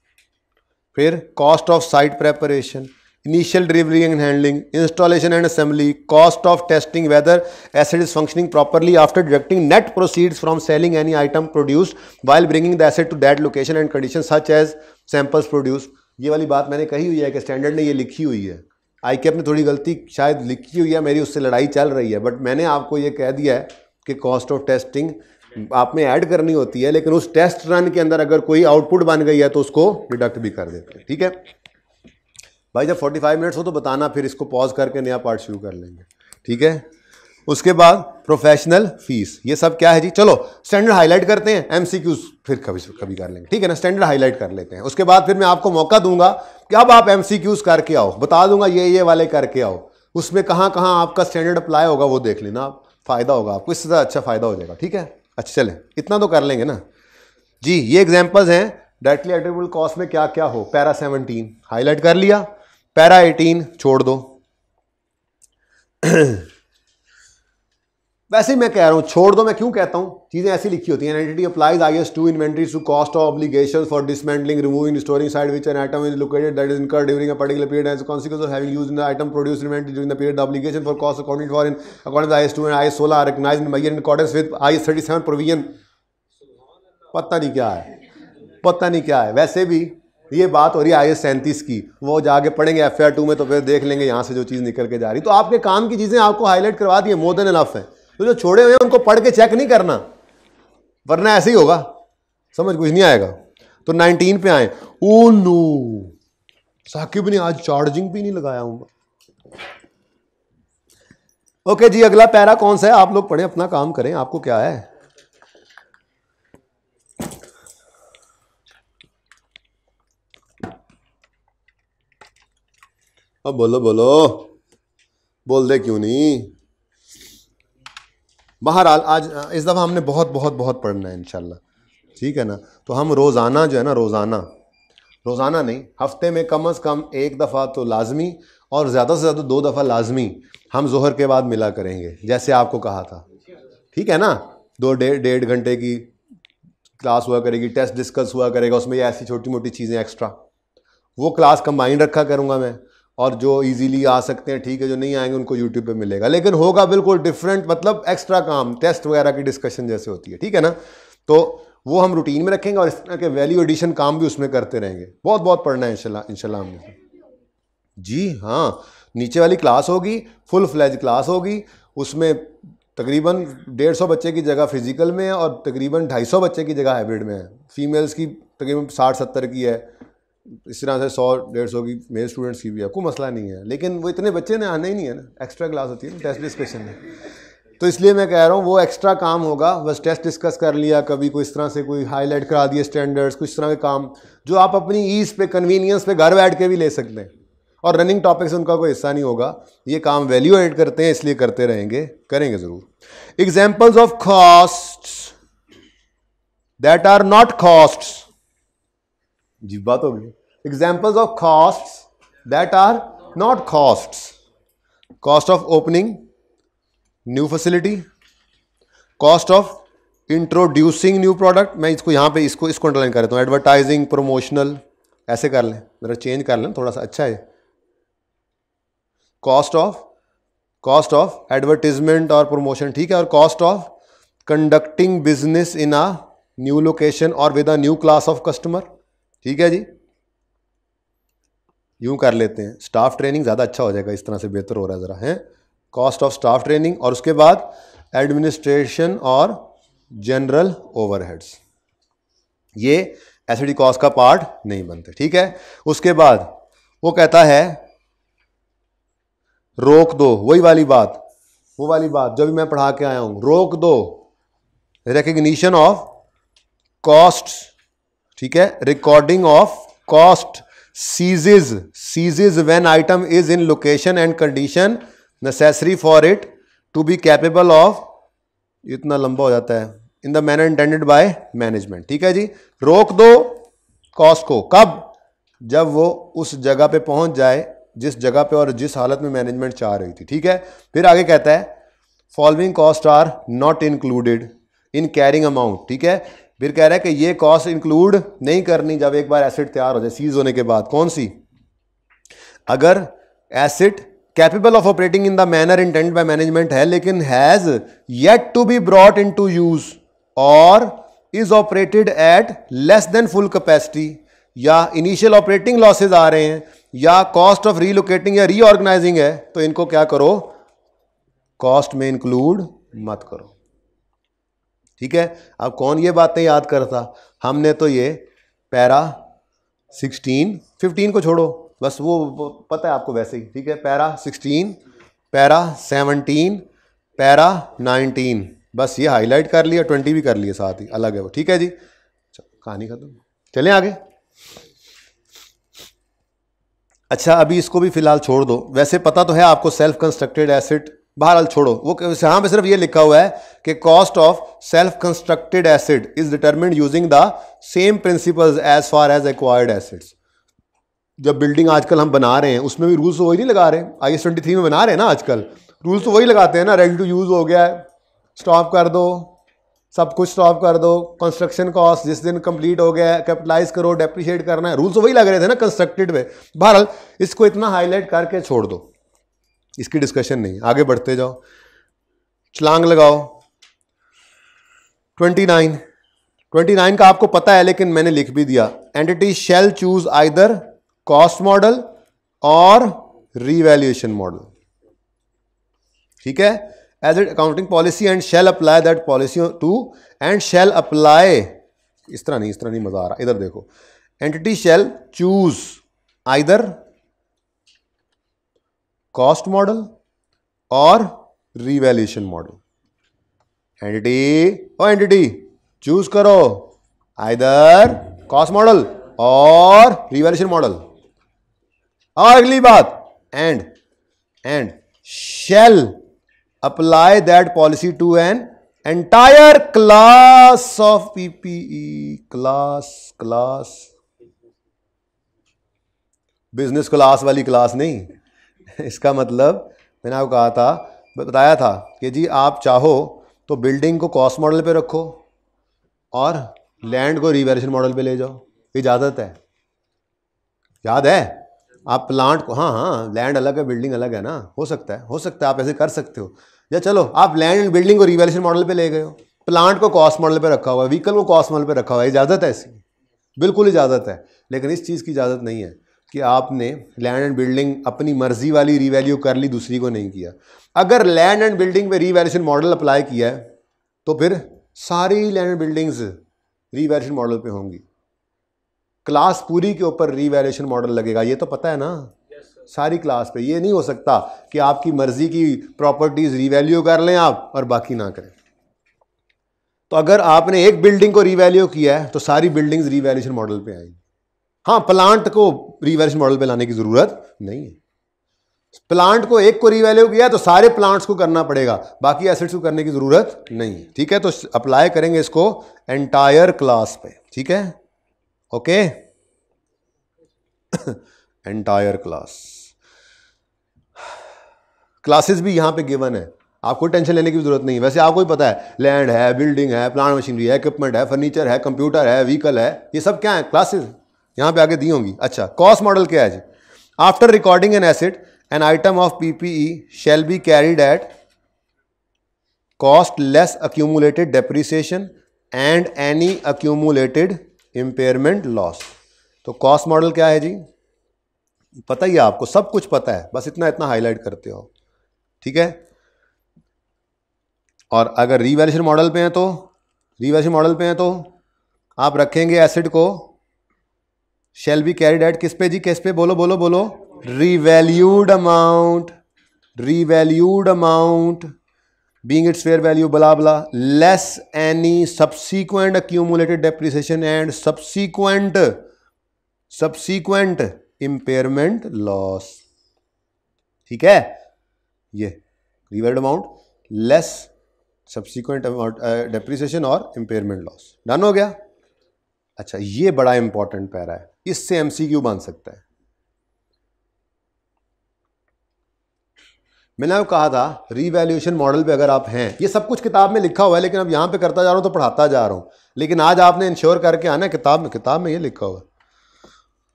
फिर cost of site preparation, initial delivery and handling, installation and assembly, cost of testing whether asset is functioning properly after deducting net proceeds from selling any item produced while bringing the asset to that location and condition such as samples produce. ये वाली बात मैंने कही हुई है कि standard ने ये लिखी हुई है, आईकेएफ ने थोड़ी गलती शायद लिखी हुई है, मेरी उससे लड़ाई चल रही है, बट मैंने आपको ये कह दिया है कि कॉस्ट ऑफ टेस्टिंग आप में ऐड करनी होती है, लेकिन उस टेस्ट रन के अंदर अगर कोई आउटपुट बन गई है तो उसको डिडक्ट भी कर देते हैं। ठीक है भाई, जब 45 मिनट्स हो तो बताना, फिर इसको पॉज करके नया पार्ट शुरू कर लेंगे। ठीक है, उसके बाद प्रोफेशनल फीस, ये सब क्या है जी? चलो स्टैंडर्ड हाईलाइट करते हैं, एमसीक्यूज फिर कभी कर लेंगे। ठीक है ना, स्टैंडर्ड हाईलाइट कर लेते हैं, उसके बाद फिर मैं आपको मौका दूंगा कि अब आप एमसीक्यूज करके आओ, बता दूंगा ये वाले करके आओ, उसमें कहाँ कहाँ आपका स्टैंडर्ड अप्लाई होगा वो देख लेना, आप फायदा होगा आपको, इससे अच्छा फायदा हो जाएगा। ठीक है, अच्छा चलें, इतना तो कर लेंगे ना जी। ये एग्जांपल्स हैं डायरेक्टली एट्रीब्यूटेबल कॉस्ट में क्या क्या हो। पैरा 17 हाईलाइट कर लिया, पैरा 18 छोड़ दो वैसे ही मैं कह रहा हूं छोड़ दो, मैं क्यों कहता हूं, चीजें ऐसी लिखी होती हैं। Entity applies IS2 inventories to cost of obligations for dismantling, removing, restoring site which an item is located that is incurred during a particular period as a consequence of having used the item produced inventory during the period. The obligation for cost accounted for in according to IS2 and IS16 are recognised by in accordance with IS37 provision. पता नहीं क्या है, पता नहीं क्या है। वैसे भी ये बात हो रही है IS37 की, वो जाके पढ़ेंगे FR2 में तो फिर देख लेंगे यहाँ से जो चीज़ निकल के जा रही। तो आपके काम की चीज़ें आपको हाईलाइट करवा दी है, मोर देन इनफ है। तो जो छोड़े हुए हैं उनको पढ़ के चेक नहीं करना, वरना ऐसे ही होगा, समझ कुछ नहीं आएगा। तो 19 पे आए। ओ नो, साकिब ने आज चार्जिंग भी नहीं लगाया हूँ। ओके जी, अगला पैरा कौन सा है? आप लोग पढ़ें, अपना काम करें, आपको क्या है। अब बोलो बोलो, बोल दे क्यों नहीं। बहरहाल आज इस दफ़ा हमने बहुत बहुत बहुत पढ़ना है इंशाल्लाह, ठीक है ना। तो हम रोज़ाना जो है ना, रोज़ाना नहीं, हफ्ते में कम से कम एक दफ़ा तो लाजमी और ज़्यादा से ज़्यादा 2 दफ़ा लाजमी हम जोहर के बाद मिला करेंगे, जैसे आपको कहा था, ठीक है ना। 2-1.5 घंटे की क्लास हुआ करेगी, टेस्ट डिस्कस हुआ करेगा, उसमें ये ऐसी छोटी मोटी चीज़ें एक्स्ट्रा, वो क्लास कंबाइन रखा करूँगा मैं। और जो इजीली आ सकते हैं ठीक है, जो नहीं आएंगे उनको यूट्यूब पे मिलेगा, लेकिन होगा बिल्कुल डिफरेंट, मतलब एक्स्ट्रा काम, टेस्ट वगैरह की डिस्कशन जैसे होती है, ठीक है ना। तो वो हम रूटीन में रखेंगे और इस तरह के वैल्यू एडिशन काम भी उसमें करते रहेंगे। बहुत बहुत पढ़ना है इंशाल्लाह हमने जी। हाँ, नीचे वाली क्लास होगी, फुल फ्लैज क्लास होगी, उसमें तकरीबन 150 बच्चे की जगह फिजिकल में है और तकरीबन 250 बच्चे की जगह हाइब्रिड में है। फीमेल्स की तकरीबन 60-70 की है, इस तरह से 100-150 की मेल स्टूडेंट्स की भी है, कोई मसला नहीं है। लेकिन वो इतने बच्चे ने आने ही नहीं है ना, एक्स्ट्रा क्लास होती है टेस्ट डिस्कशन में। तो इसलिए मैं कह रहा हूँ वो एक्स्ट्रा काम होगा, बस टेस्ट डिस्कस कर लिया, कभी कोई इस तरह से कोई हाईलाइट करा दिए स्टैंडर्ड्स, कुछ इस तरह के काम जो आप अपनी ईज़ पे, कन्वीनियंस पे घर बैठ के भी ले सकते हैं और रनिंग टॉपिक से उनका कोई हिस्सा नहीं होगा। ये काम वैल्यू एड करते हैं इसलिए करते रहेंगे, करेंगे ज़रूर। Examples of costs that are not costs, जी बात होगी। Examples of costs that are not costs, cost of opening new facility, cost of introducing new product, मैं इसको यहाँ पे इसको अंडरलाइन कर देता हूँ, एडवर्टाइजिंग, प्रमोशनल, ऐसे कर लें, जरा चेंज कर लें थोड़ा सा, अच्छा है। कॉस्ट ऑफ एडवर्टीजमेंट और प्रमोशन, ठीक है। और cost of conducting business in a new location और with a new class of customer, ठीक है जी। यूं कर लेते हैं, स्टाफ ट्रेनिंग ज़्यादा अच्छा हो जाएगा, इस तरह से बेहतर हो रहा है ज़रा, है। कॉस्ट ऑफ स्टाफ ट्रेनिंग और उसके बाद एडमिनिस्ट्रेशन और जनरल ओवरहेड्स, ये एसडी कॉस्ट का पार्ट नहीं बनते, ठीक है। उसके बाद वो कहता है रोक दो, वही वाली बात, वो वाली बात जो भी मैं पढ़ा के आया हूं, रोक दो रिकग्निशन ऑफ कॉस्ट, ठीक है। Recording of cost ceases when item is in location and condition necessary for it to be capable of, इतना लंबा हो जाता है, in the manner intended by management, ठीक है जी। रोक दो कॉस्ट को, कब? जब वो उस जगह पे पहुंच जाए जिस जगह पे और जिस हालत में मैनेजमेंट चाह रही थी, ठीक है। फिर आगे कहता है following cost are not included in carrying amount, ठीक है। फिर कह रहा है कि ये कॉस्ट इंक्लूड नहीं करनी जब एक बार एसेट तैयार हो जाए, सीज होने के बाद। कौन सी? अगर asset capable of operating in the manner intended by management है लेकिन has yet to be brought into use और is operated at less than full capacity, या इनिशियल ऑपरेटिंग लॉसेज आ रहे हैं, या कॉस्ट ऑफ रीलोकेटिंग या रीऑर्गेनाइजिंग है, तो इनको क्या करो, कॉस्ट में इंक्लूड मत करो, ठीक है। अब कौन ये बातें याद करता? हमने तो ये पैरा 16, 15 को छोड़ो, बस वो पता है आपको वैसे ही, ठीक है। पैरा 16, पैरा 17, पैरा 19, बस ये हाईलाइट कर लिया, 20 भी कर लिया साथ ही, अलग है वो, ठीक है जी। कहानी खत्म, चलें आगे। अच्छा, अभी इसको भी फिलहाल छोड़ दो, वैसे पता तो है आपको सेल्फ कंस्ट्रक्टेड एसेट, बहरहाल छोड़ो वो, यहां पे सिर्फ ये लिखा हुआ है कि cost of self constructed asset is determined using the same principles as far as acquired assets. जब बिल्डिंग आजकल हम बना रहे हैं उसमें भी रूल्स वही नहीं लगा रहे, IS 23 में बना रहे हैं ना, आजकल रूल्स तो वही लगाते हैं ना, रेडी टू यूज हो गया है, स्टॉप कर दो, सब कुछ स्टॉप कर दो, कंस्ट्रक्शन कॉस्ट जिस दिन कंप्लीट हो गया है कैपिटलाइज करो, डेप्रिशिएट करना है, रूल्स तो वही लग रहे थे ना कंस्ट्रक्टेड में। बहरहाल इसको इतना हाईलाइट करके छोड़ दो, इसकी डिस्कशन नहीं, आगे बढ़ते जाओ, छलांग लगाओ। 29 का आपको पता है लेकिन मैंने लिख भी दिया, entity shall choose either cost model और रीवैल्यूएशन मॉडल, ठीक है, as an accounting policy and shall apply that policy to, and shall apply, इस तरह नहीं मजा आ रहा, इधर देखो, entity shall choose either cost model और रीवैल्यूएशन मॉडल। एंटिटी चूज करो आइदर कॉस्ट मॉडल और रिवैल्यूएशन मॉडल। और अगली बात, and shall apply that policy to an entire class of PPE, class business class वाली क्लास नहीं। इसका मतलब मैंने आपको कहा था, बताया था कि जी आप चाहो तो बिल्डिंग को कॉस्ट मॉडल पे रखो और लैंड को रिवैल्यूएशन मॉडल पे ले जाओ, इजाज़त है, याद है? आप प्लांट को, हाँ लैंड अलग है बिल्डिंग अलग है ना, हो सकता है आप ऐसे कर सकते हो। या चलो आप लैंड एंड बिल्डिंग को रिवैल्यूएशन मॉडल पे ले गए हो, प्लांट को कॉस्ट मॉडल पे रखा हुआ है, व्हीकल को कॉस्ट मॉडल पे रखा हुआ है, इजाज़त है, ऐसी बिल्कुल इजाज़त है। लेकिन इस चीज़ की इजाज़त नहीं है कि आपने लैंड एंड बिल्डिंग अपनी मर्जी वाली रीवैल्यू कर ली, दूसरी को नहीं किया। अगर लैंड एंड बिल्डिंग पे रीवैल्यूएशन मॉडल अप्लाई किया है तो फिर सारी land and buildings revaluation model पे होंगी, क्लास पूरी के ऊपर रीवैल्यूएशन मॉडल लगेगा, ये तो पता है ना। सारी क्लास पे ये नहीं हो सकता कि आपकी मर्जी की प्रॉपर्टीज रीवैल्यू कर लें आप और बाकी ना करें। तो अगर आपने एक बिल्डिंग को रीवैल्यू किया है तो सारी बिल्डिंग्स रीवैल्यूएशन मॉडल पे आएंगी। हाँ, प्लांट को रीवैल्यूएशन मॉडल पे लाने की जरूरत नहीं है। प्लांट को एक को रीवैल्यू किया तो सारे प्लांट्स को करना पड़ेगा, बाकी एसेट्स को करने की जरूरत नहीं है। ठीक है, तो अप्लाई करेंगे इसको एंटायर क्लास पे। ठीक है, ओके। एंटायर क्लासेस भी यहां पे गिवन है, आपको टेंशन लेने की जरूरत नहीं है। वैसे आपको ही पता है, लैंड है, बिल्डिंग है, प्लांट मशीनरी है, इक्विपमेंट है, फर्नीचर है, कंप्यूटर है, व्हीकल है, ये सब क्या है, क्लासेस यहां पे आगे दी होंगी। अच्छा, कॉस्ट मॉडल क्या है जी? After recording an asset an item of PPE shall be carried at cost less accumulated depreciation and any accumulated impairment loss. तो कॉस्ट मॉडल क्या है जी? पता ही है आपको, सब कुछ पता है, बस इतना इतना हाईलाइट करते हो। ठीक है, और अगर रीवैल्यूएशन मॉडल पे हैं तो आप रखेंगे एसिड को शैल बी कैरिड एट किस पे जी, किस पे, बोलो बोलो बोलो, revalued amount being it's fair value बला बला less any subsequent accumulated depreciation and subsequent impairment loss. ठीक है, ये revalued amount less subsequent depreciation और इंपेयरमेंट लॉस। डन हो गया। अच्छा, ये बड़ा इंपॉर्टेंट पैरा है, इससे एमसीक्यू बन सकता है। मैंने आपको कहा था रीवैल्यूएशन मॉडल पे अगर आप हैं, ये सब कुछ किताब में लिखा हुआ है, लेकिन अब यहां पे करता जा रहा हूं तो पढ़ाता जा रहा हूं, लेकिन आज आपने इंश्योर करके आना है, किताब में ये लिखा हुआ है।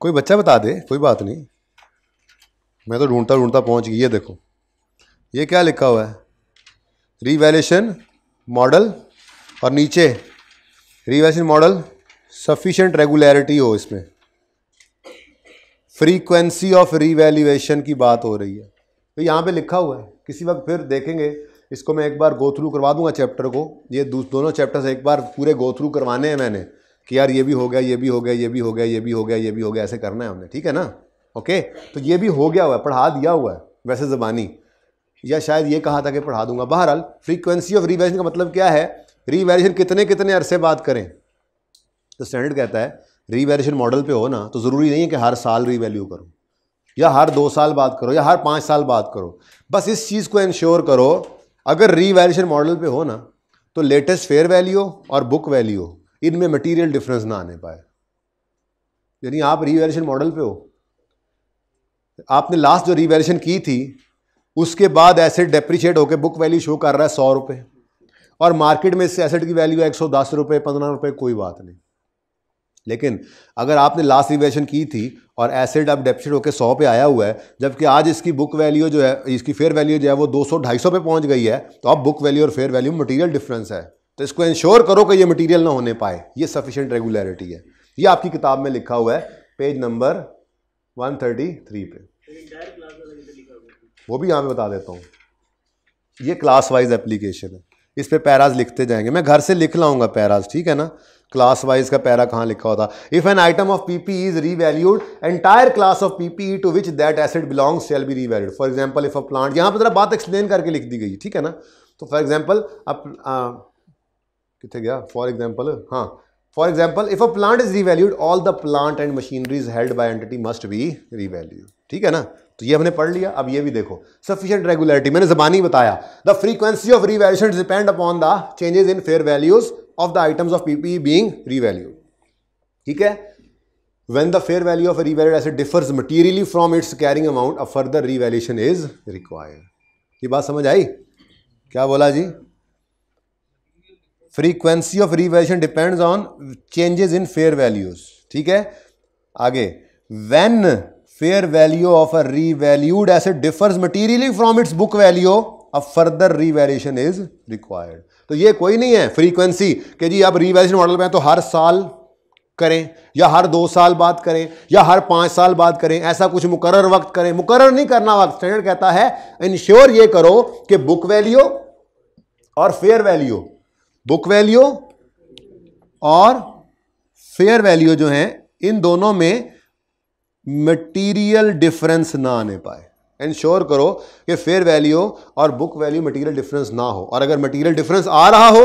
कोई बच्चा बता दे, कोई बात नहीं, मैं तो ढूंढता ढूंढता पहुंच गई। ये देखो, ये क्या लिखा हुआ है, रीवैल्यूएशन मॉडल, और नीचे रीवैल्यूएशन मॉडल सफिशिएंट रेगुलरिटी हो, इसमें फ्रीक्वेंसी ऑफ रीवैल्यूएशन की बात हो रही है। तो यहाँ पे लिखा हुआ है, किसी वक्त फिर देखेंगे इसको, मैं एक बार गो थ्रू करवा दूंगा चैप्टर को, ये दोनों चैप्टर्स एक बार पूरे गो थ्रू करवाने हैं मैंने, कि यार ये भी हो गया, ये भी हो गया, ये भी हो गया, ये भी हो गया, ये भी हो गया, ऐसे करना है हमने। ठीक है ना, ओके। तो ये भी हो गया हुआ है, पढ़ा दिया हुआ है वैसे ज़बानी, या शायद ये कहा था कि पढ़ा दूंगा। बहरहाल फ्रीक्वेंसी ऑफ रीवैल्यूएशन का मतलब क्या है, रीवैल्यूएशन कितने कितने अरसे बाद करें। तो स्टैंडर्ड कहता है रीवैल्यूएशन मॉडल पे हो ना, तो ज़रूरी नहीं है कि हर साल रीवैल्यू करो, या हर 2 साल बाद करो, या हर 5 साल बाद करो। बस इस चीज़ को इंश्योर करो, अगर रीवैल्यूएशन मॉडल पे हो ना, तो लेटेस्ट फेयर वैल्यू और बुक वैल्यू, इनमें मटीरियल डिफरेंस ना आने पाए। यानी आप रीवैल्यूएशन मॉडल पे हो, आपने लास्ट जो रीवैल्यूएशन की थी उसके बाद एसेट डेप्रिशिएट होकर बुक वैल्यू शो कर रहा है 100 रुपये, और मार्केट में इस एसेट की वैल्यू है 110 रुपये, 15 रुपये, कोई बात नहीं। लेकिन अगर आपने लास्ट रिवैल्यूएशन की थी और एसेट अब डेप्रिशिएट होकर 100 पे आया हुआ है, जबकि आज इसकी बुक वैल्यू जो है, इसकी फेयर वैल्यू जो है वो 200-250 पे पहुंच गई है, तो अब बुक वैल्यू और फेयर वैल्यू मटीरियल डिफरेंस है, तो इसको इंश्योर करो कि ये मटीरियल ना होने पाए। ये सफिशिएंट रेगुलरिटी है, ये आपकी किताब में लिखा हुआ है पेज नंबर 133 पे, वो भी यहाँ पे बता देता हूँ। ये क्लास वाइज एप्लीकेशन है, इस पे पैराज लिखते जाएंगे, मैं घर से लिख लाऊंगा पैराज, ठीक है ना। क्लास वाइज का पैरा कहाँ लिखा होता, if an item of PPE is revalued, entire class of PPE to which that asset belongs shall be revalued. For example if a plant, यहाँ पे जरा बात एक्सप्लेन करके लिख दी गई, ठीक है ना। तो फॉर एग्जांपल कितने गया, फॉर एग्जांपल, हाँ, for example if a plant is revalued, all the plant and machineries held by entity must be revalued, ठीक है ना। तो ये हमने पढ़ लिया। अब ये भी देखो, सफिशिएंट रेगुलरिटी, मैंने ज़बानी बताया, the frequency of revaluation depend upon the changes in fair values of the items of PPE being revalued, ठीक है। When the fair value of a revalued asset differs materially from its carrying amount, a further revaluation is required। ये बात समझ आई? क्या बोला जी? Frequency of revaluation depends on changes in fair values, ठीक है। आगे, when fair value of a revalued asset differs materially from its book value, अब further revaluation is required. तो ये कोई नहीं है फ्रीक्वेंसी कि जी आप रीवैल्यूएशन मॉडल में तो हर साल करें या हर 2 साल बाद करें या हर 5 साल बाद करें, ऐसा कुछ मुकर्रर वक्त करें। मुकर्रर नहीं करना वक्त, स्टैंडर्ड कहता है इंश्योर ये करो कि बुक वैल्यू और फेयर वैल्यू, बुक वैल्यू और फेयर वैल्यू जो है इन दोनों में मटेरियल डिफरेंस ना आने पाए। इंश्योर करो कि फेयर वैल्यू और बुक वैल्यू मटेरियल डिफरेंस ना हो, और अगर मटेरियल डिफरेंस आ रहा हो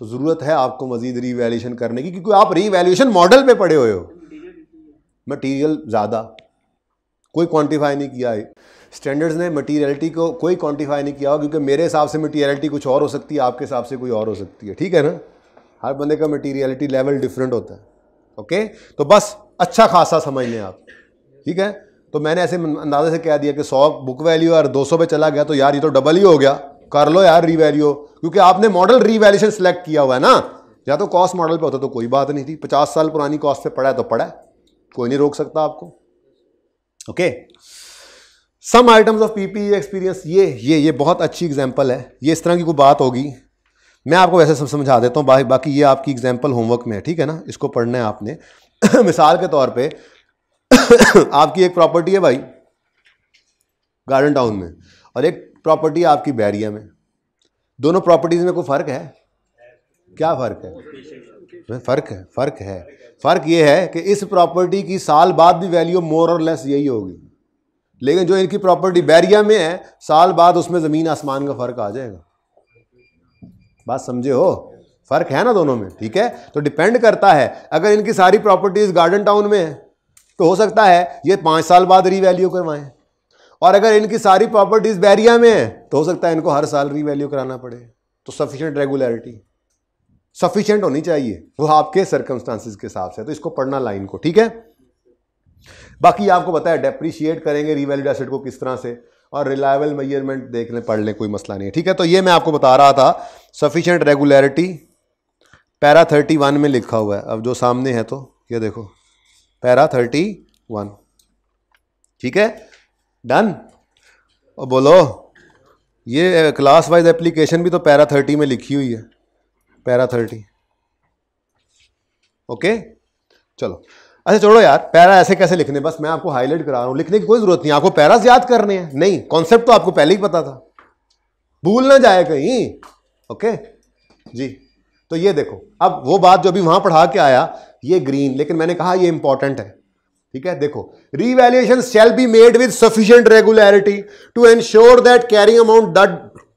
तो जरूरत है आपको मजीद रीवैल्यूएशन करने की, क्योंकि आप रीवैल्यूएशन मॉडल पे पड़े हुए हो। मटेरियल ज्यादा कोई क्वांटिफाई नहीं किया है स्टैंडर्ड्स ने, मटीरियलिटी को कोई क्वांटिफाई नहीं किया हो, क्योंकि मेरे हिसाब से मटीरियलिटी कुछ और हो सकती है, आपके हिसाब से कोई और हो सकती है, ठीक है ना। हर बंदे का मटीरियलिटी लेवल डिफरेंट होता है। ओके, तो बस अच्छा खासा समझ लें आप, ठीक है। तो मैंने ऐसे अंदाजे से कह दिया कि 100 बुक वैल्यू और 200 पे चला गया तो यार ये तो डबल ही हो गया, कर लो यार रीवैल्यू, क्योंकि आपने मॉडल रीवैल्यूएशन सिलेक्ट किया हुआ है ना। या तो कॉस्ट मॉडल पे होता तो कोई बात नहीं थी, 50 साल पुरानी कॉस्ट पे पड़ा है तो पड़ा है, कोई नहीं रोक सकता आपको। Okay, some items of PPE experience, ये बहुत अच्छी एग्जांपल है। ये इस तरह की कोई बात होगी, मैं आपको वैसे सब समझा देता हूँ, बाकी ये आपकी एग्जांपल होमवर्क में है, ठीक है ना, इसको पढ़ना है आपने। मिसाल के तौर पे आपकी एक प्रॉपर्टी है भाई गार्डन टाउन में और एक प्रॉपर्टी आपकी बैरिया में, दोनों प्रॉपर्टीज में कोई फर्क है? क्या फर्क है? फर्क ये है कि इस प्रॉपर्टी की साल बाद भी वैल्यू मोर और लेस यही होगी, लेकिन जो इनकी प्रॉपर्टी बैरिया में है साल बाद उसमें जमीन आसमान का फर्क आ जाएगा। बात समझे हो? फर्क है ना दोनों में, ठीक है। तो डिपेंड करता है, अगर इनकी सारी प्रॉपर्टीज गार्डन टाउन में है तो हो सकता है ये 5 साल बाद रीवैल्यू करवाएं, और अगर इनकी सारी प्रॉपर्टीज बैरिया में है तो हो सकता है इनको हर साल रीवैल्यू कराना पड़े। तो सफिशिएंट रेगुलरिटी सफिशिएंट होनी चाहिए, वो आपके सर्कमस्टांसिस के हिसाब से। तो इसको पढ़ना लाइन को, ठीक है। बाकी आपको पता है डेप्रिशिएट करेंगे रीवैल्यूड एसेट को किस तरह से, और रिलायबल मेजरमेंट देख लें, पढ़ लें, कोई मसला नहीं है, ठीक है। तो ये मैं आपको बता रहा था सफिशिएंट रेगुलरिटी पैरा 31 में लिखा हुआ है। अब जो सामने है तो ये देखो पैरा 31, ठीक है, डन। और बोलो ये क्लास वाइज एप्लीकेशन भी तो पैरा 30 में लिखी हुई है, पैरा 30। ओके चलो, अच्छा छोड़ो यार पैरा ऐसे कैसे लिखने, बस मैं आपको हाईलाइट करा रहा हूं, लिखने की कोई जरूरत नहीं, आपको पैरास याद करने हैं नहीं, कॉन्सेप्ट तो आपको पहले ही पता था, भूल ना जाए कहीं। ओके जी, तो ये देखो अब वो बात जो अभी वहां पढ़ा के आया, ये ग्रीन, लेकिन मैंने कहा ये इंपॉर्टेंट है, ठीक है। देखो revaluation shall be made with sufficient regularity to ensure that carrying amount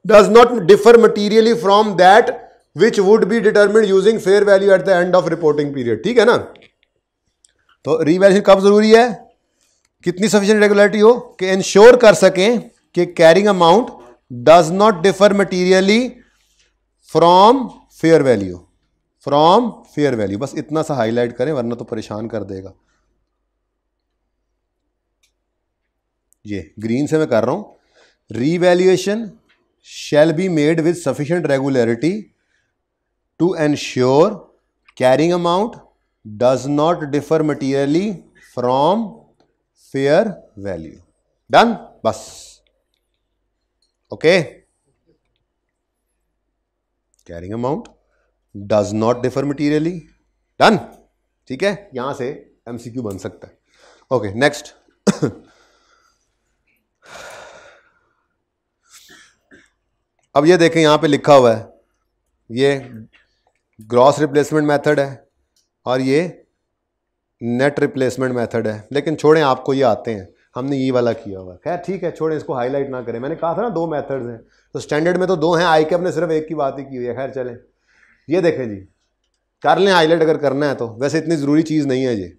does not differ materially from that which would be determined using fair value at the end of reporting period, ठीक है ना। तो revaluation कब जरूरी है, कितनी sufficient regularity हो कि इंश्योर कर सकें कि carrying amount does not differ materially from fair value, from fair value, बस इतना सा हाईलाइट करें वरना तो परेशान कर देगा। ये ग्रीन से मैं कर रहा हूं, revaluation shall be made with sufficient regularity to ensure carrying amount does not differ materially from fair value, done, बस। Okay, carrying amount does not differ materially, done, ठीक है। यहां से एमसीक्यू बन सकता है। ओके नेक्स्ट अब ये देखें यहां पे लिखा हुआ है, ये ग्रॉस रिप्लेसमेंट मेथड है और ये नेट रिप्लेसमेंट मेथड है, लेकिन छोड़ें आपको ये आते हैं, हमने ये वाला किया हुआ है, खैर ठीक है छोड़ें, इसको हाईलाइट ना करें। मैंने कहा था ना 2 मेथड्स हैं, तो स्टैंडर्ड में तो 2 हैं, आई कैप ने सिर्फ एक की बात ही की हुई है, खैर चलें। ये देखें जी, कर लें हाईलाइट अगर करना है तो, वैसे इतनी ज़रूरी चीज़ नहीं है ये।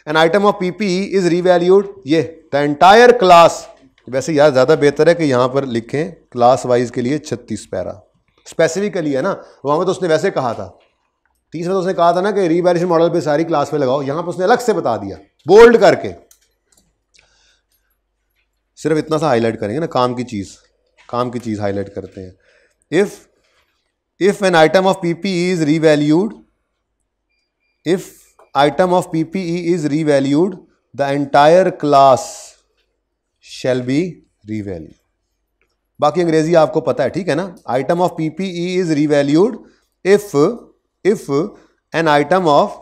N item of PPE is revalued, ये द एंटायर क्लास, वैसे यार ज़्यादा बेहतर है कि यहाँ पर लिखें क्लास वाइज के लिए 36 पैरा, स्पेसिफिकली है ना, वहाँ में तो उसने वैसे कहा था, 30 में तो उसने कहा था ना कि रीवैल्यूएशन मॉडल पे सारी क्लास पे लगाओ, यहाँ पर उसने अलग से बता दिया बोल्ड करके। सिर्फ इतना सा हाईलाइट करेंगे ना, काम की चीज़ हाईलाइट करते हैं। If an item of PPE is revalued, if item of PPE is revalued the entire class shall be revalued, बाकी अंग्रेजी आपको पता है, ठीक है ना। Item of PPE is revalued if an item of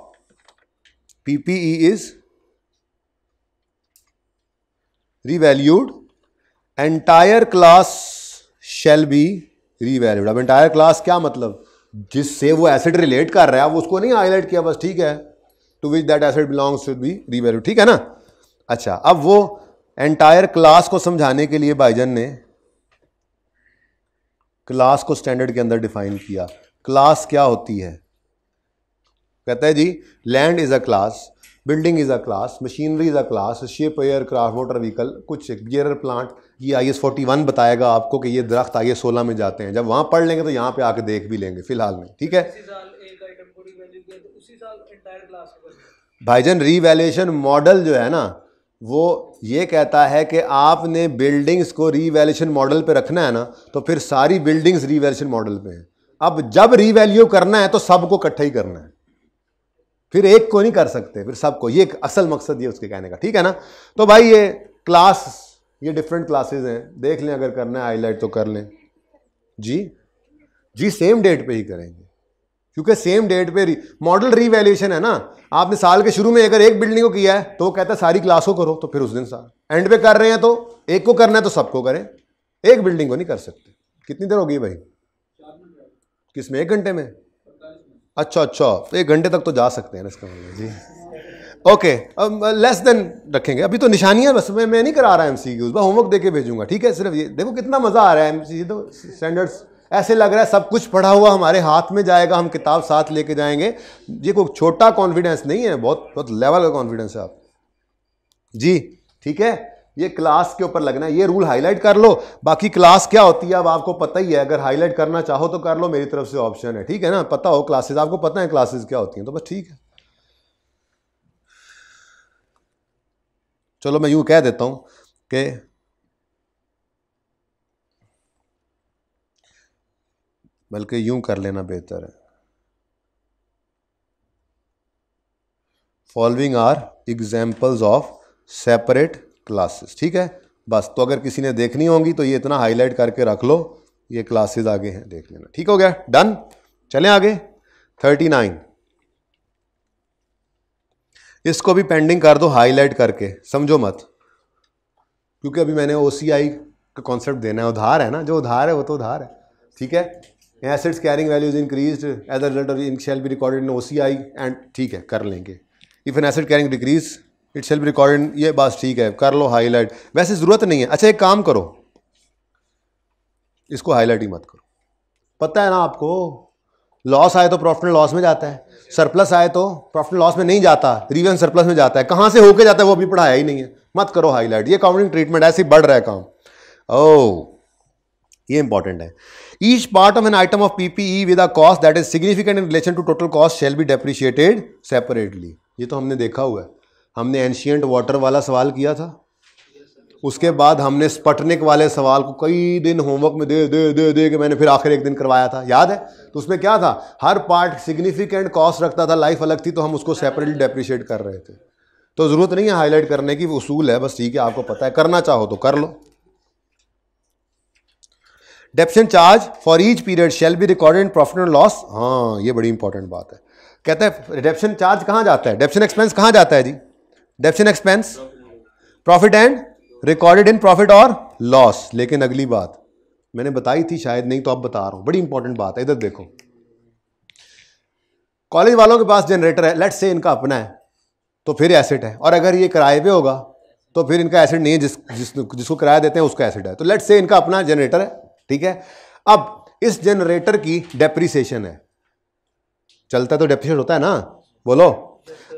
PPE is revalued entire class shell be revalued. अब entire class क्या मतलब, जिससे वो एसेट रिलेट कर रहा है, वो उसको नहीं हाईलाइट किया बस, ठीक है, to which that asset belongs should be revalued, ठीक है ना। अच्छा, अब वो एंटायर क्लास को समझाने के लिए भाईजान ने क्लास को स्टैंडर्ड के अंदर डिफाइन किया। क्लास क्या होती है, कहता है जी land is a class, building is a class, machinery is a class, ship, aircraft, motor vehicle, कुछ बियरर प्लांट, ये IS 41 बताएगा आपको कि ये दरख्त IS 16 में जाते हैं। जब वहां पढ़ लेंगे तो यहाँ पे आके देख भी लेंगे फिलहाल में, ठीक है। भाईजान रीवैल्यूएशन मॉडल जो है ना, वो ये कहता है कि आपने बिल्डिंग्स को रीवैल्यूएशन मॉडल पे रखना है ना, तो फिर सारी बिल्डिंग्स रीवैल्यूएशन मॉडल पे हैं। अब जब रीवैल्यू करना है तो सबको इकट्ठा ही करना है, फिर एक को नहीं कर सकते, फिर सबको। ये एक असल मकसद ये उसके कहने का, ठीक है ना। तो भाई ये क्लास, ये डिफरेंट क्लासेस हैं, देख लें, अगर करना है हाईलाइट तो कर लें जी सेम डेट पे ही करेंगे, क्योंकि सेम डेट पे मॉडल रीवैल्यूएशन है ना। आपने साल के शुरू में अगर एक बिल्डिंग को किया है तो वो कहता है सारी क्लास को करो, तो फिर उस दिन साल एंड पे कर रहे हैं तो एक को करना है तो सबको करें, एक बिल्डिंग को नहीं कर सकते। कितनी देर हो गई भाई, किसमें, 1 घंटे में? अच्छा, तो 1 घंटे तक तो जा सकते हैं ना इसका मतलब जी। ओके, अब लेस देन रखेंगे, अभी तो निशानियां बस मैं नहीं करा रहा MCQs, बस होमवर्क देके भेजूंगा, ठीक है। सिर्फ ये देखो कितना मजा आ रहा है MCQ, तो स्टैंडर्ड्स ऐसे लग रहा है सब कुछ पढ़ा हुआ हमारे हाथ में जाएगा, हम किताब साथ लेके जाएंगे। ये कोई छोटा कॉन्फिडेंस नहीं है, बहुत बहुत लेवल का कॉन्फिडेंस है आप जी, ठीक है। ये क्लास के ऊपर लगना है, ये रूल हाईलाइट कर लो। बाकी क्लास क्या होती है अब आपको पता ही है, अगर हाईलाइट करना चाहो तो कर लो, मेरी तरफ से ऑप्शन है, ठीक है ना। पता हो क्लासेस, आपको पता है क्लासेस क्या होती हैं, तो बस ठीक है। चलो मैं यूं कह देता हूं कि बल्कि यूं कर लेना बेहतर है, following are examples of separate classes, ठीक है बस। तो अगर किसी ने देखनी होंगी तो ये इतना हाईलाइट करके रख लो, ये क्लासेस आगे हैं, देख लेना, ठीक हो गया, डन। चलें आगे 39, इसको भी पेंडिंग कर दो हाईलाइट करके, समझो मत, क्योंकि अभी मैंने OCI का कॉन्सेप्ट देना है। उधार है ना, जो उधार है वो तो उधार है, ठीक है। Assets carrying values increased as a result of in shall be recorded in OCI and, ठीक है कर लेंगे। If an asset carrying decrease it shall be recorded, ये बस ठीक है, कर लो हाईलाइट, वैसे जरूरत नहीं है। अच्छा एक काम करो, इसको हाईलाइट ही मत करो, पता है ना आपको, लॉस आए तो प्रॉफिट एंड लॉस में जाता है, सरप्लस आए तो प्रॉफिट एंड लॉस में नहीं जाता, रिवीजन सरप्लस में जाता है, कहां से होके जाता है वो भी पढ़ाया ही नहीं है, मत करो हाईलाइट। ये अकाउंटिंग ट्रीटमेंट ऐसे ही बढ़ रहा है काम, ये इंपॉर्टेंट है। Each part of an item of PPE with a cost that is significant in relation to total cost shall be depreciated separately. ये तो हमने देखा हुआ है, हमने एंशिएंट वाटर वाला सवाल किया था, उसके बाद हमने स्पटनिक वाले सवाल को कई दिन होमवर्क में दे दे दे दे के मैंने फिर आखिर एक दिन करवाया था, याद है। तो उसमें क्या था, हर पार्ट सिग्निफिकेंट कॉस्ट रखता था, लाइफ अलग थी, तो हम उसको सेपरेटली डेप्रिशिएट कर रहे थे। तो जरूरत नहीं है हाईलाइट करने की, उसूल है बस, ठीक है, आपको पता है, करना चाहो तो कर लो। Depreciation charge for each period shall be recorded in profit and loss. हाँ ये बड़ी इंपॉर्टेंट बात है। कहता है डेप्शन चार्ज कहां जाता है, डेप्शन एक्सपेंस कहां जाता है जी, depreciation expense profit and recorded in profit और लॉस। लेकिन अगली बात मैंने बताई थी शायद, नहीं तो अब बता रहा हूं, बड़ी इंपॉर्टेंट बात है, इधर देखो। कॉलेज वालों के पास जनरेटर है, लेट्स से इनका अपना है, तो फिर एसेट है, और अगर ये किराए पे होगा तो फिर इनका एसेट नहीं है, जिसको किराया देते हैं उसका एसेट है। तो लेट्स से इनका अपना जनरेटर है, ठीक है। अब इस जनरेटर की डेप्रिसिएशन है, चलता है तो डेप्रिसिएट होता है ना, बोलो।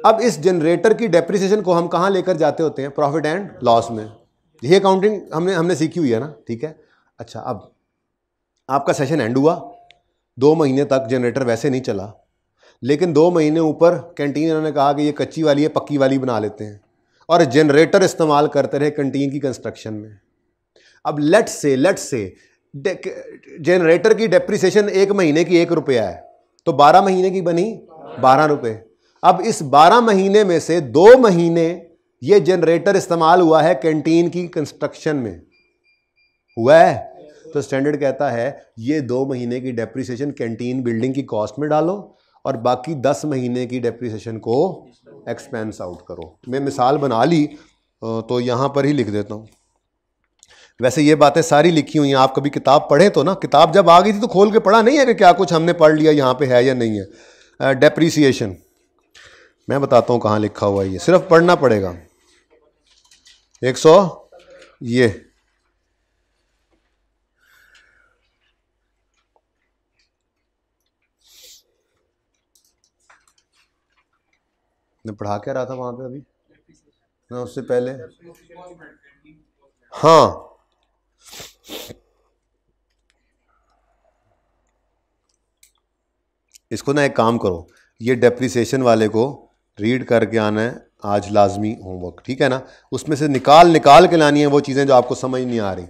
अब इस जनरेटर की डेप्रिसिएशन को हम कहां लेकर जाते होते हैं, प्रॉफिट एंड लॉस में। ये अकाउंटिंग हमने सीखी हुई है ना, ठीक है। अच्छा अब आपका सेशन एंड हुआ, 2 महीने तक जनरेटर वैसे नहीं चला, लेकिन 2 महीने ऊपर कैंटीन इन्होंने कहा कि ये कच्ची वाली है, पक्की वाली बना लेते हैं, और जनरेटर इस्तेमाल करते रहे कैंटीन की कंस्ट्रक्शन में। अब लेट्स से जनरेटर की डेप्रिसिएशन 1 महीने की 1 रुपया है, तो 12 महीने की बनी 12 रुपये। अब इस 12 महीने में से 2 महीने ये जनरेटर इस्तेमाल हुआ है कैंटीन की कंस्ट्रक्शन में, हुआ है, तो स्टैंडर्ड कहता है ये 2 महीने की डेप्रिसिएशन कैंटीन बिल्डिंग की कॉस्ट में डालो और बाकी 10 महीने की डेप्रिसिएशन को एक्सपेंस आउट करो। मैं मिसाल बना ली तो यहाँ पर ही लिख देता हूँ। वैसे ये बातें सारी लिखी हुई हैं, आप कभी किताब पढ़ें तो ना, किताब जब आ गई थी तो खोल के पढ़ा नहीं है कि क्या कुछ हमने पढ़ लिया यहाँ पे है या नहीं है। डेप्रिसिएशन मैं बताता हूँ कहाँ लिखा हुआ है, ये सिर्फ पढ़ना पड़ेगा। 100 ये मैं पढ़ा क्या रहा था वहां पे अभी ना, उससे पहले हाँ इसको ना एक काम करो, ये डेप्रिसिएशन वाले को रीड करके आना है आज लाजमी होमवर्क, ठीक है ना। उसमें से निकाल के लानी है वो चीज़ें जो आपको समझ नहीं आ रही।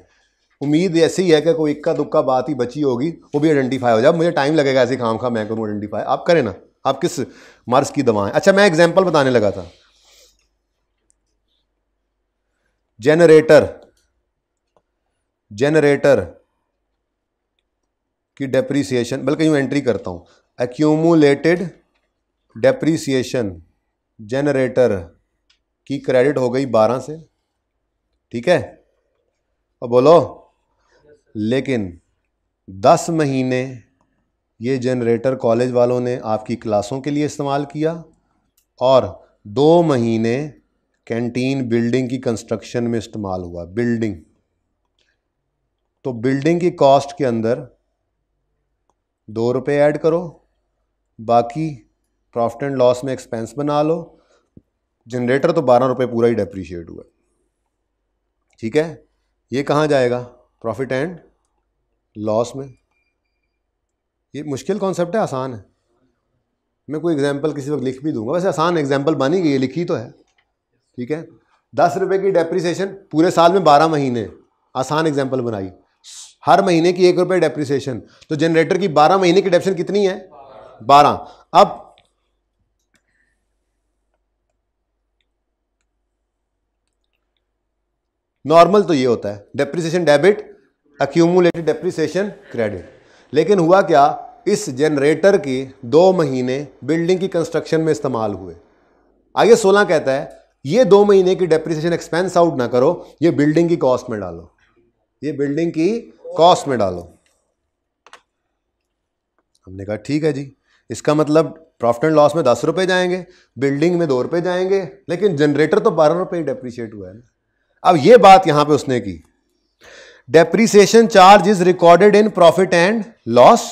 उम्मीद ऐसी ही है कि कोई इक्का दुक्का बात ही बची होगी वो भी आइडेंटिफाई हो जाए। मुझे टाइम लगेगा ऐसे खाम खा मैं करूँ आइडेंटिफाई, आप करें ना। आप किस मर्ज की दवा है? अच्छा मैं एग्जाम्पल बताने लगा था। जनरेटर की डेप्रीसिएशन, बल्कि यूं एंट्री करता हूं, एक्यूमुलेटेड डेप्रीसिएशन जनरेटर की क्रेडिट हो गई 12 से, ठीक है। अब बोलो, लेकिन 10 महीने ये जनरेटर कॉलेज वालों ने आपकी क्लासों के लिए इस्तेमाल किया और 2 महीने कैंटीन बिल्डिंग की कंस्ट्रक्शन में इस्तेमाल हुआ। बिल्डिंग, तो बिल्डिंग की कॉस्ट के अंदर 2 रुपये ऐड करो, बाकी प्रॉफिट एंड लॉस में एक्सपेंस बना लो। जनरेटर तो 12 रुपये पूरा ही डेप्रीशिएट हुआ, ठीक है। ये कहाँ जाएगा? प्रॉफिट एंड लॉस में। ये मुश्किल कॉन्सेप्ट है, आसान है। मैं कोई एग्जांपल किसी वक्त लिख भी दूंगा, वैसे आसान एग्जांपल बनी गई, लिखी तो है, ठीक है। 10 रुपये की डेप्रीसिएशन पूरे साल में 12 महीने, आसान एग्जांपल बनाई। हर महीने की 1 रुपये डेप्रीसिएशन, तो जनरेटर की 12 महीने की डेप्रीसिएशन कितनी है? 12। अब नॉर्मल तो ये होता है depreciation debit, accumulated depreciation credit. लेकिन हुआ क्या, इस जनरेटर के 2 महीने बिल्डिंग की कंस्ट्रक्शन में इस्तेमाल हुए। आगे 16 कहता है ये 2 महीने की डेप्रीसिएशन एक्सपेंस आउट ना करो, ये बिल्डिंग की कॉस्ट में डालो, ये बिल्डिंग की कॉस्ट में डालो। हमने कहा ठीक है जी, इसका मतलब प्रॉफिट एंड लॉस में 10 रुपये जाएंगे, बिल्डिंग में 2 रुपये जाएंगे, लेकिन जनरेटर तो 12 रुपये डेप्रीशिएट हुआ है। अब ये बात यहां पे उसने की, depreciation charge is recorded in profit and loss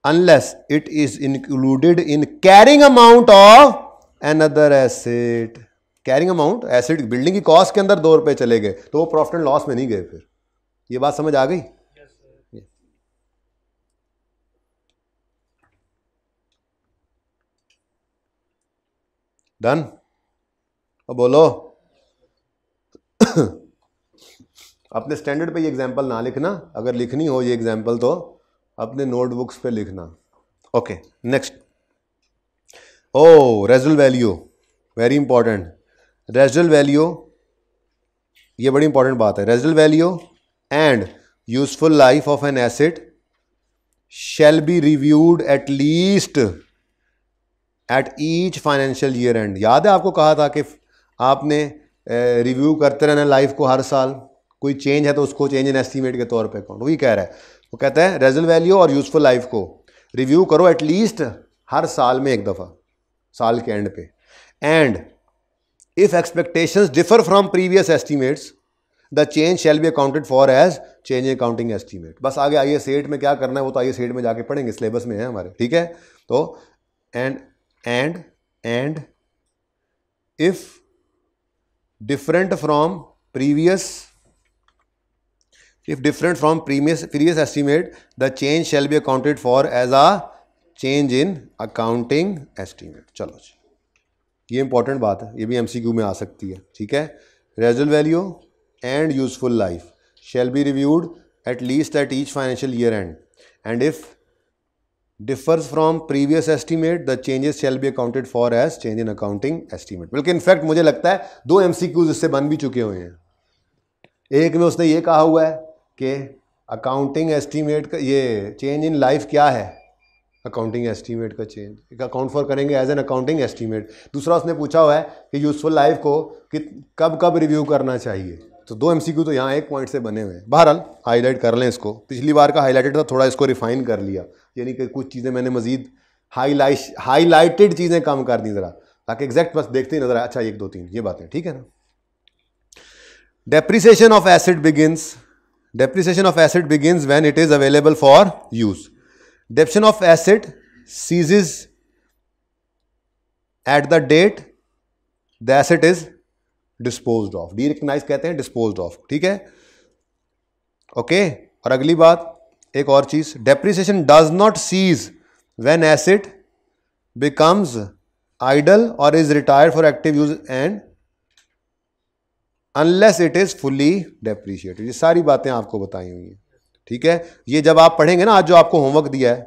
unless it is included in carrying amount of another asset। Carrying amount asset building की कॉस्ट के अंदर 2 रुपये चले गए तो वो प्रॉफिट एंड लॉस में नहीं गए। फिर ये बात समझ आ गई? डन? अब बोलो अपने स्टैंडर्ड पे ये एग्जांपल ना लिखना, अगर लिखनी हो ये एग्जांपल तो अपने नोटबुक्स पे लिखना। Okay next, residual value, very important. Residual value, ये बड़ी इंपॉर्टेंट बात है। Residual value and useful life of an asset shall be reviewed at least at each financial year and. याद है आपको कहा था कि आपने रिव्यू करते रहना लाइफ को, हर साल कोई चेंज है तो उसको चेंज इन एस्टीमेट के तौर पे अकाउंट। वही कह रहा है, वो कहता है रेजिडुअल वैल्यू और यूजफुल लाइफ को रिव्यू करो एटलीस्ट हर साल में 1 दफ़ा, साल के एंड पे। And if expectations differ from previous estimates the change shall be accounted for as change in accounting estimate. बस आगे आइए सेट में क्या करना है वो तो आइए सेट में जाके पढ़ेंगे, सिलेबस में है हमारे, ठीक है। तो and if different from previous estimate the change shall be accounted for as a change in accounting estimate। चलो जी, ये इंपॉर्टेंट बात है, ये भी एमसीक्यू में आ सकती है, ठीक है। Residual value and useful life shall be reviewed at least at each financial year end and if differs from previous estimate the changes shall be accounted for as change in accounting estimate। बल्कि in fact मुझे लगता है 2 MCQs इससे बन भी चुके हुए हैं। एक में उसने ये कहा हुआ है कि अकाउंटिंग एस्टीमेट का ये चेंज इन लाइफ क्या है, अकाउंटिंग एस्टीमेट का चेंज अकाउंट फॉर करेंगे एज एन अकाउंटिंग एस्टीमेट। दूसरा उसने पूछा हुआ है कि यूजफुल लाइफ को कब कब रिव्यू करना चाहिए। तो 2 MCQ तो यहाँ एक पॉइंट से बने हुए हैं। बहरहाल हाईलाइट कर लें इसको, पिछली बार का हाईलाइटेड था, थोड़ा इसको रिफाइन कर लिया, यानी कि कुछ चीज़ें मैंने मजीद हाईलाइटेड चीज़ें कम कर दी ज़रा, ताकि एग्जैक्ट बस देखते ही नजर आए, अच्छा 1 2 3 ये बातें, ठीक है ना। Depreciation of asset begins when it is available for use. Depreciation of asset ceases at the date the asset is disposed of. Derecognise कहते हैं डिस्पोज्ड ऑफ, ठीक है, ओके। और अगली बात एक और चीज, depreciation does not cease when asset becomes idle और is retired for active use and unless it is fully depreciated. ये सारी बातें आपको बताई हुई हैं, ठीक है। ये जब आप पढ़ेंगे ना, आज जो आपको होमवर्क दिया है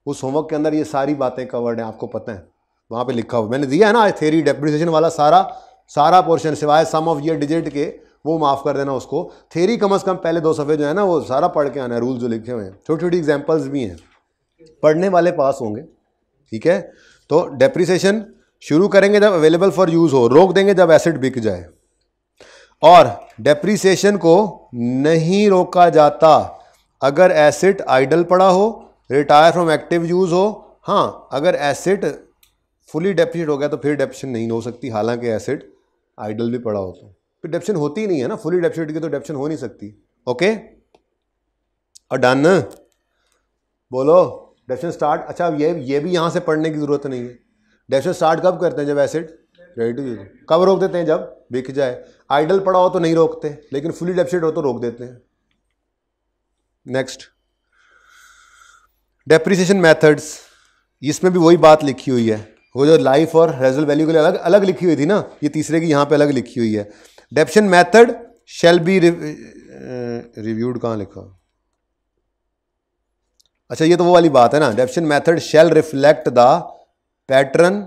उस होमवर्क के अंदर ये सारी बातें कवर्ड हैं, आपको पता है, वहां पे लिखा हुआ मैंने दिया है ना, थ्योरी डेप्रिसिएशन वाला सारा पोर्शन सिवाय सम ऑफ ईयर डिजिट के, वो माफ कर देना उसको। थ्योरी कम से कम पहले 2 सफ़े जो है ना वो सारा पढ़ के आना है, रूल जो लिखे हुए हैं, छोटी छोटी एग्जांपल्स भी हैं, पढ़ने वाले पास होंगे, ठीक है। तो डेप्रिसिएशन शुरू करेंगे जब अवेलेबल फॉर यूज हो, रोक देंगे जब एसेट बिक जाए। और डेप्रिसिएशन को नहीं रोका जाता अगर एसेट आइडल पड़ा हो, रिटायर फ्रॉम एक्टिव यूज हो। हाँ, अगर एसेट फुली डेप्रिशिएट हो गया तो फिर डेप्रिसिएशन नहीं हो सकती, हालांकि एसेट आइडल भी पड़ा हो तो फिर डेप्रिसिएशन होती ही नहीं है ना, फुली डेप्रिशिएट की तो डेप्रिसिएशन हो नहीं सकती, ओके। और डन, बोलो डेप्रिसिएशन स्टार्ट। अच्छा ये भी यहां से पढ़ने की जरूरत नहीं है। डेप्रिसिएशन स्टार्ट कब करते हैं, जब एसेट रेडी टू यूज। कब रोक देते हैं, जब बिक जाए। आइडल पड़ा हो तो नहीं रोकते, लेकिन फुली डेप्रिसिएट हो तो रोक देते हैं। नेक्स्ट, डेप्रिसिएशन मेथड्स, इसमें भी वही बात लिखी हुई है, वो जो लाइफ और रेजल वैल्यू के लिए अलग अलग लिखी हुई थी ना, ये तीसरे की यहाँ पे अलग लिखी हुई है। Depreciation method shall be reviewed, कहाँ लिखा, अच्छा ये तो वो वाली बात है ना, depreciation method shall reflect the pattern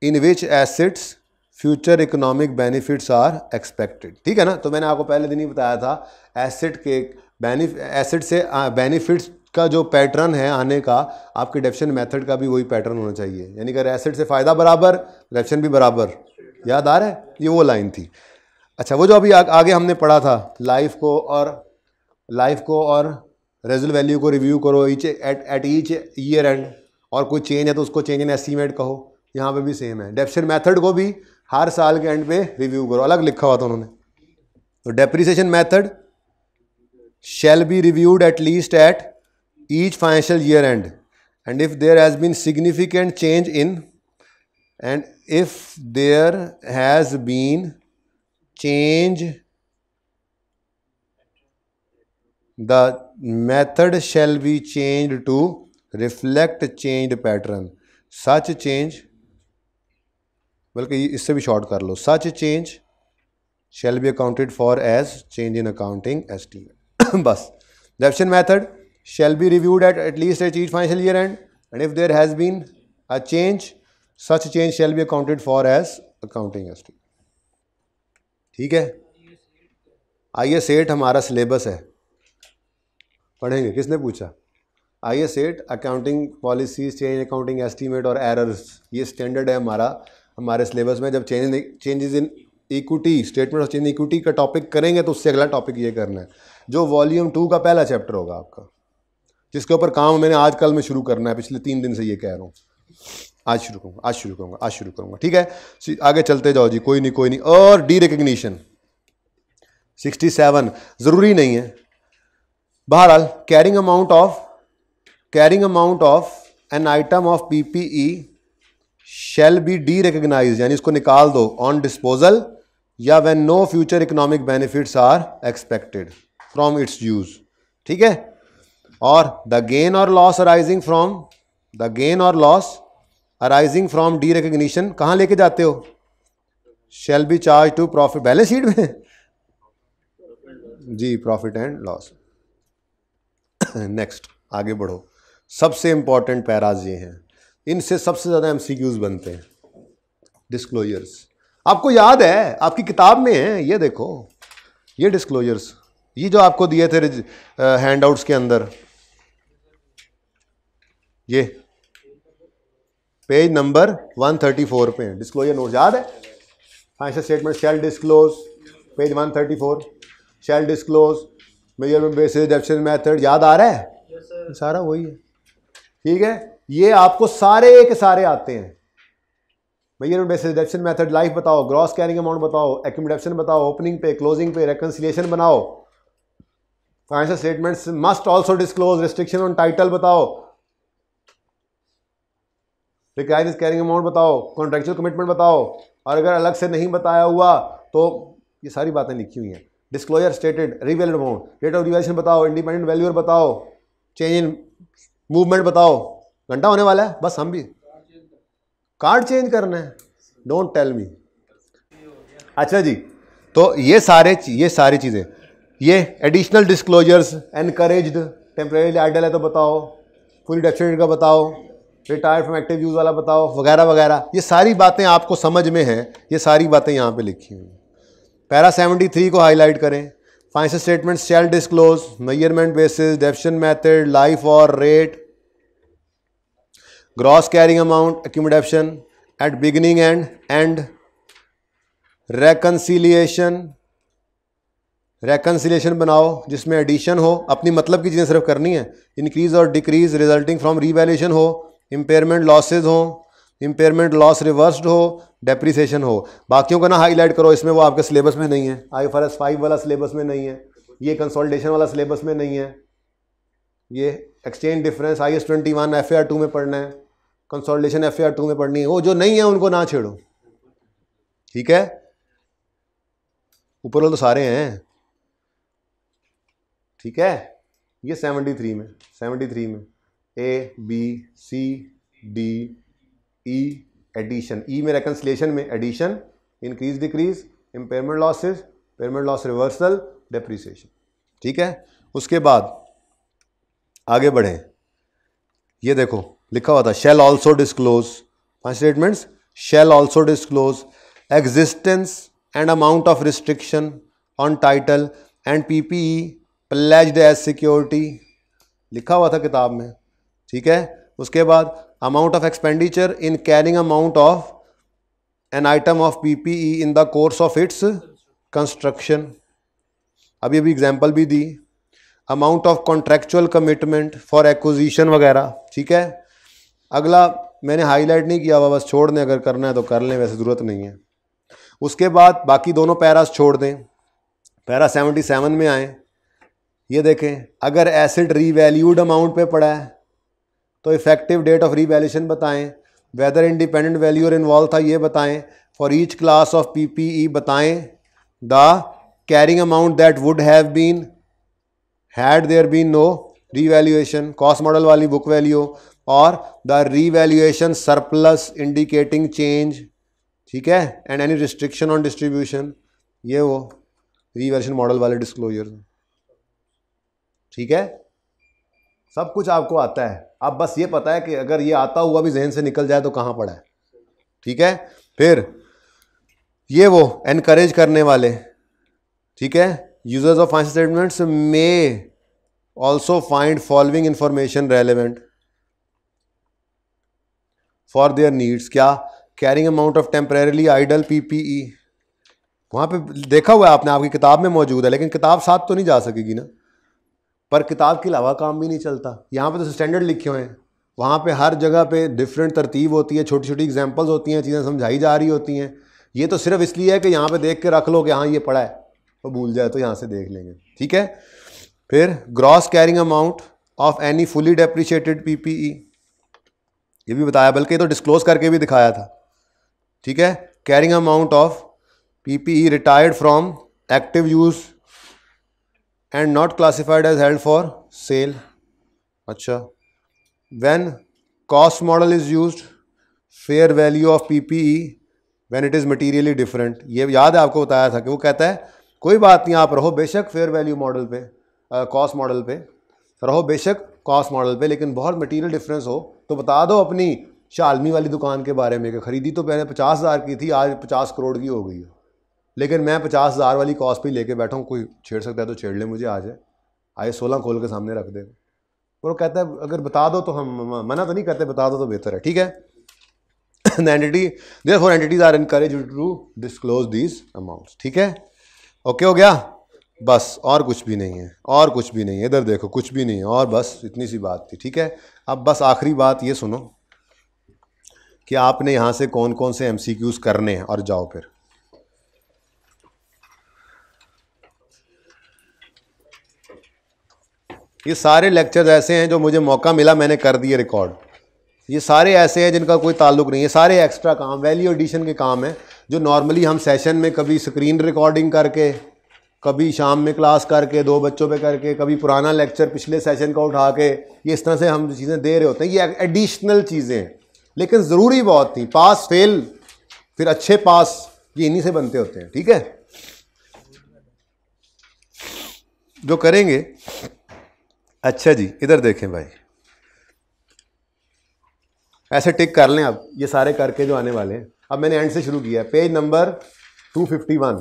in which assets future economic benefits are expected, ठीक है ना। तो मैंने आपको पहले दिन ही बताया था, एसेट से बेनिफिट्स का जो पैटर्न है आने का, आपके डेप्रिसिएशन मेथड का भी वही पैटर्न होना चाहिए, यानी कि एसेट से फ़ायदा बराबर, डेप्रिसिएशन भी बराबर। याद आ रहा है, ये वो लाइन थी। अच्छा, वो जो अभी आगे हमने पढ़ा था, लाइफ को और रेजल वैल्यू को रिव्यू करो एट ईच ईयर एंड, और कोई चेंज है तो उसको चेंज इन एस्टीमेट कहो, यहाँ पे भी सेम है। डेप्रिसिएशन मेथड को भी हर साल के एंड पे रिव्यू करो, अलग लिखा हुआ था उन्होंने। तो depreciation method shall be reviewed at least at each financial year end, and if there has been significant change in, and if there has been change, the method shall be changed to reflect changed pattern. Such change, बल्कि इससे भी short कर लो, such change shall be accounted for as change in accounting estimate. बस, depreciation method shall be reviewed at least at each financial year end, and if there has been a change, such change shall be accounted for as accounting estimate, ठीक है। IS8 हमारा syllabus है, पढ़ेंगे, किसने पूछा। IS8 accounting policies, change accounting estimate और errors, ये standard है हमारे सिलेबस में। जब changes in equity, statement of change in equity का टॉपिक करेंगे तो उससे अगला टॉपिक ये करना है, जो वॉल्यूम 2 का पहला चैप्टर होगा आपका, जिसके ऊपर काम मैंने आज कल में शुरू करना है, पिछले 3 दिन से ये कह रहा हूँ। आज शुरू करूँगा, ठीक है। आगे चलते जाओ जी, कोई नहीं। और डी रिकग्निशन 67 ज़रूरी नहीं है, बहरहाल carrying amount of an item of PPE shall be derecognise, यानी इसको निकाल दो, ऑन डिस्पोजल या when no future economic benefits are expected from its use, ठीक है। और द गेन और loss arising from derecognition कहाँ लेके जाते हो, shall be charge to profit, balance sheet में जी, प्रॉफिट एंड लॉस। नेक्स्ट, आगे बढ़ो। सबसे इंपॉर्टेंट पैराज ये हैं, इनसे सबसे ज़्यादा MCQs बनते हैं। डिस्क्लोजर्स आपको याद है, आपकी किताब में है, ये देखो, ये डिस्क्लोजर्स, ये जो आपको दिए थे हैंडआउट्स के अंदर, ये पेज नंबर 134 पे है, डिस्क्लोजर नोट याद है? Financial statement shall disclose, page 134, shall disclose, measurement basis, definition method, याद आ रहा है? yes, सारा वही है, ठीक है। ये आपको सारे के सारे आते हैं। Measurement basis, definition method, life बताओ, ग्रॉस कैरिंग अमाउंट बताओ, एक्यूमुलेशन बताओ, ओपनिंग पे, क्लोजिंग पे, रेकंसिलिएशन बनाओ, financial statements must also disclose, restriction on title बताओ, रिक्वायर्ड कैरिंग अमाउंट बताओ, कॉन्ट्रेक्चुअल कमिटमेंट बताओ, और अगर अलग से नहीं बताया हुआ तो ये सारी बातें लिखी हुई हैं। Disclosure stated, revalued amount, rate of revaluation बताओ, इंडिपेंडेंट वैल्यूअर बताओ, चेंज इन मूवमेंट बताओ। घंटा होने वाला है, बस हम भी कार्ड चेंज करना है, डोंट टेल मी। अच्छा जी, तो ये सारी चीज़ें, ये additional disclosures, encouraged, temporary idle है तो बताओ, फुली डेफिनेटेड का बताओ, रिटायर्ड फ्रॉम एक्टिव यूज वाला बताओ, वगैरह वगैरह। ये सारी बातें आपको समझ में हैं, ये सारी बातें यहाँ पे लिखी हुई हैं। पैरा 73 को हाईलाइट करें, financial statement shall disclose, measurement basis, definition method, life और rate, gross carrying amount, accumulation at beginning and reconciliation बनाओ जिसमें एडिशन हो, अपनी मतलब की चीज़ें सिर्फ करनी है, इंक्रीज और डिक्रीज रिजल्टिंग फ्रॉम रीवैल्यूएशन हो, इम्पेयरमेंट लॉसेज हो, इम्पेयरमेंट लॉस रिवर्स्ड हो, डेप्रिसिएशन हो। बाकियों का ना हाईलाइट करो, इसमें वो आपके सिलेबस में नहीं है, IFRS 5 वाला सिलेबस में नहीं है, ये कंसोलिडेशन वाला सिलेबस में नहीं है, ये एक्सचेंज डिफरेंस IS 21 FAR 2 में पढ़ना है, कंसोलिडेशन FAR 2 में पढ़नी है। वो जो नहीं है उनको ना छेड़ो, ठीक है। ऊपर वाले तो सारे हैं, ठीक है। ये 73 में A B C D E addition, E में रेकंसिलिएशन में addition, increase decrease, impairment losses, impairment loss reversal, depreciation, ठीक है। उसके बाद आगे बढ़ें, ये देखो लिखा हुआ था shall also disclose, 5 statements shall also disclose existence and amount of restriction on title and PPE pledged as security, लिखा हुआ था किताब में, ठीक है। उसके बाद amount of expenditure in carrying amount of an item of PPE in the course of its construction, अभी एग्जाम्पल भी दी, amount of contractual commitment for acquisition वगैरह, ठीक है। अगला मैंने हाईलाइट नहीं किया हुआ, बस छोड़ दें, अगर करना है तो कर लें, वैसे ज़रूरत नहीं है। उसके बाद बाकी दोनों पैरास छोड़ दें, पैरा 77 में आए, ये देखें, अगर एसेट रीवैल्यूड अमाउंट पे पड़ा है तो इफेक्टिव डेट ऑफ रीवैल्यूएशन बताएं, वेदर इंडिपेंडेंट वैल्यूअर इन्वॉल्व था ये बताएं, for each class of PPE बताएं, the carrying amount that would have been had there been no revaluation, cost model वाली बुक वैल्यू, और the revaluation surplus indicating change, ठीक है, and any restriction on distribution, ये वो revaluation model वाले disclosure, ठीक है। सब कुछ आपको आता है, अब बस ये पता है कि अगर ये आता हुआ भी जहन से निकल जाए तो कहाँ पड़ा है, ठीक है। फिर ये वो एनकरेज करने वाले, ठीक है, users of financial statements may also find following information relevant for their needs, क्या, carrying amount of temporarily idle PPE, वहाँ पे देखा हुआ है आपने, आपकी किताब में मौजूद है, लेकिन किताब साथ तो नहीं जा सकेगी ना, पर किताब के अलावा काम भी नहीं चलता। यहाँ पे तो स्टैंडर्ड लिखे हुए हैं, वहाँ पे हर जगह पे डिफरेंट तरतीब होती है, छोटी छोटी एग्जांपल्स होती हैं, चीज़ें समझाई जा रही होती हैं। ये तो सिर्फ इसलिए है कि यहाँ पे देख के रख लो कि हाँ ये पढ़ा है, तो भूल जाए तो यहाँ से देख लेंगे, ठीक है। फिर gross carrying amount of any fully depreciated PPE, ये भी बताया, बल्कि ये तो डिस्क्लोज करके भी दिखाया था, ठीक है। Carrying amount of PPE retired from active use and not classified as held for sale, अच्छा। when cost model is used, fair value of PPE when it is materially different, ये याद है आपको बताया था कि वो कहता है कोई बात नहीं, आप रहो बेशक फेयर वैल्यू मॉडल पे, कॉस्ट मॉडल पे रहो, बेशक कॉस्ट मॉडल पे, लेकिन बहुत मटीरियल डिफरेंस हो तो बता दो अपनी शालमी वाली दुकान के बारे में कि खरीदी तो पहले 50,000 की थी, आज 50 करोड़ की हो गई है, लेकिन मैं 50,000 वाली कॉस्ट पे लेके बैठा हूँ, कोई छेड़ सकता है तो छेड़ ले मुझे, आ जाए, आए 16 खोल के सामने रख दे। और वो कहता है अगर बता दो तो हम मना तो नहीं करते, बता दो तो बेहतर है, ठीक है। The entity, therefore entities are encouraged to disclose these amounts, ठीक है, ओके हो गया, बस और कुछ भी नहीं है, और कुछ भी नहीं है, इधर देखो कुछ भी नहीं है, और बस इतनी सी बात थी, ठीक है। अब बस आखिरी बात ये सुनो कि आपने यहाँ से कौन कौन से MCQs करने हैं, और जाओ फिर। ये सारे लेक्चर्स ऐसे हैं जो मुझे मौका मिला मैंने कर दिए रिकॉर्ड, ये सारे ऐसे हैं जिनका कोई ताल्लुक नहीं है, सारे एक्स्ट्रा काम, वैल्यू एडिशन के काम है जो नॉर्मली हम सेशन में कभी स्क्रीन रिकॉर्डिंग करके, कभी शाम में क्लास करके 2 बच्चों पे करके, कभी पुराना लेक्चर पिछले सेशन का उठा के, ये इस तरह से हम चीज़ें दे रहे होते हैं। ये एडिशनल चीज़ें हैं लेकिन ज़रूरी बहुत थी, पास फेल फिर अच्छे पास ये इन्हीं से बनते होते हैं, ठीक है। जो करेंगे, अच्छा जी इधर देखें भाई, ऐसे टिक कर लें। अब ये सारे करके जो आने वाले हैं, अब मैंने एंड से शुरू किया है, पेज नंबर 251,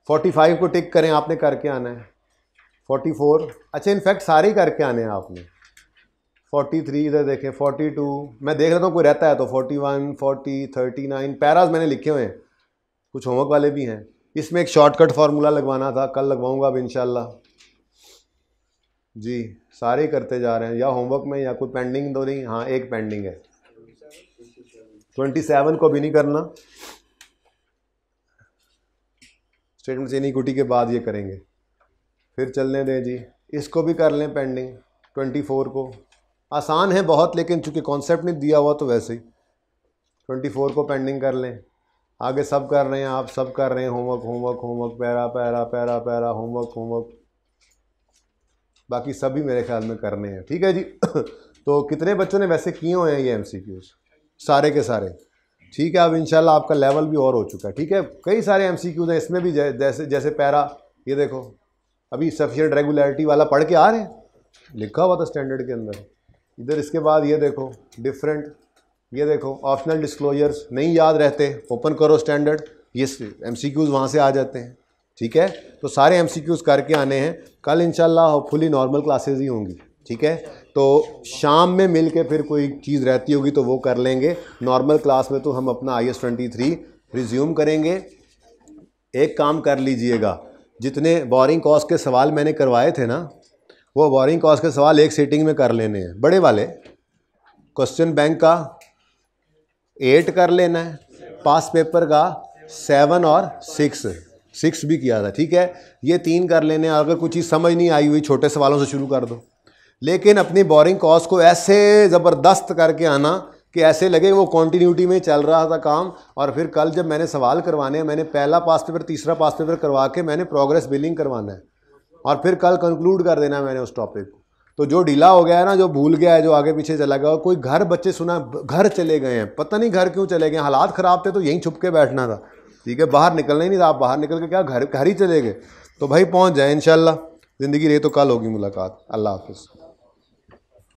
45 को टिक करें, आपने करके आना है। 44, अच्छा इनफैक्ट सारे ही करके आने हैं आपने। 43 इधर देखें, 42 मैं देख लेता हूँ कोई रहता है तो 41, 40, 39 पैराज मैंने लिखे हुए हैं, कुछ होमवर्क वाले भी हैं। इसमें एक शॉर्टकट फार्मूला लगवाना था, कल लगवाऊंगा अब इंशाल्लाह जी। सारे ही करते जा रहे हैं, या होमवर्क में या कोई पेंडिंग तो नहीं, हाँ एक पेंडिंग है, 27 को भी नहीं करना, स्टेटमेंट से इक्विटी के बाद ये करेंगे, फिर चलने दें जी। इसको भी कर लें पेंडिंग, 24 को, आसान है बहुत लेकिन चूंकि कॉन्सेप्ट नहीं दिया हुआ तो वैसे ही 24 को पेंडिंग कर लें। आगे सब कर रहे हैं, आप सब कर रहे हैं, homework homework homework, para para para para, homework homework, बाकी सभी मेरे ख्याल में करने हैं, ठीक है जी। तो कितने बच्चों ने वैसे किए हुए हैं ये MCQs? सारे के सारे, ठीक है। अब इंशाल्लाह आपका लेवल भी और हो चुका है, ठीक है। कई सारे MCQs हैं इसमें भी, जैसे पैरा, ये देखो अभी सफिशिएंट रेगुलरिटी वाला पढ़ के आ रहे हैं, लिखा हुआ था स्टैंडर्ड के अंदर। इधर इसके बाद ये देखो डिफरेंट, ये देखो ऑप्शनल डिस्क्लोजर्स नहीं याद रहते, ओपन करो स्टैंडर्ड, ये MCQs वहाँ से आ जाते हैं, ठीक है। तो सारे MCQs करके आने हैं। कल इंशाल्लाह होपफुली नॉर्मल क्लासेस ही होंगी, ठीक है। तो शाम में मिल के फिर कोई चीज़ रहती होगी तो वो कर लेंगे, नॉर्मल क्लास में तो हम अपना IAS 23 रिज्यूम करेंगे। एक काम कर लीजिएगा, जितने बोरिंग कॉस्ट के सवाल मैंने करवाए थे ना, वो बोरिंग कॉस्ट के सवाल एक सीटिंग में कर लेने हैं, बड़े वाले। क्वेश्चन बैंक का 8 कर लेना है, पास पेपर का 7 और 6 भी किया था, ठीक है। ये 3 कर लेने हैं। अगर कुछ चीज़ समझ नहीं आई हुई छोटे सवालों से शुरू कर दो, लेकिन अपनी बोरिंग कॉस्ट को ऐसे ज़बरदस्त करके आना कि ऐसे लगे वो कॉन्टीन्यूटी में चल रहा था काम। और फिर कल जब मैंने सवाल करवाने हैं, मैंने पहला पास पेपर तीसरा पास पेपर करवा के मैंने प्रोग्रेस बिलिंग करवाना है, और फिर कल कंक्लूड कर देना है मैंने उस टॉपिक को। तो जो ढीला हो गया है ना, जो भूल गया है, जो आगे पीछे चला गया, कोई घर बच्चे सुना घर चले गए हैं, पता नहीं घर क्यों चले गए, हालात ख़राब थे तो यहीं छुप के बैठना था, ठीक है। बाहर निकलना ही नहीं था, आप बाहर निकल के क्या घर ही चले गए। तो भाई पहुंच जाए इंशाल्लाह, ज़िंदगी रही तो कल होगी मुलाकात। अल्लाह हाफ़िज़।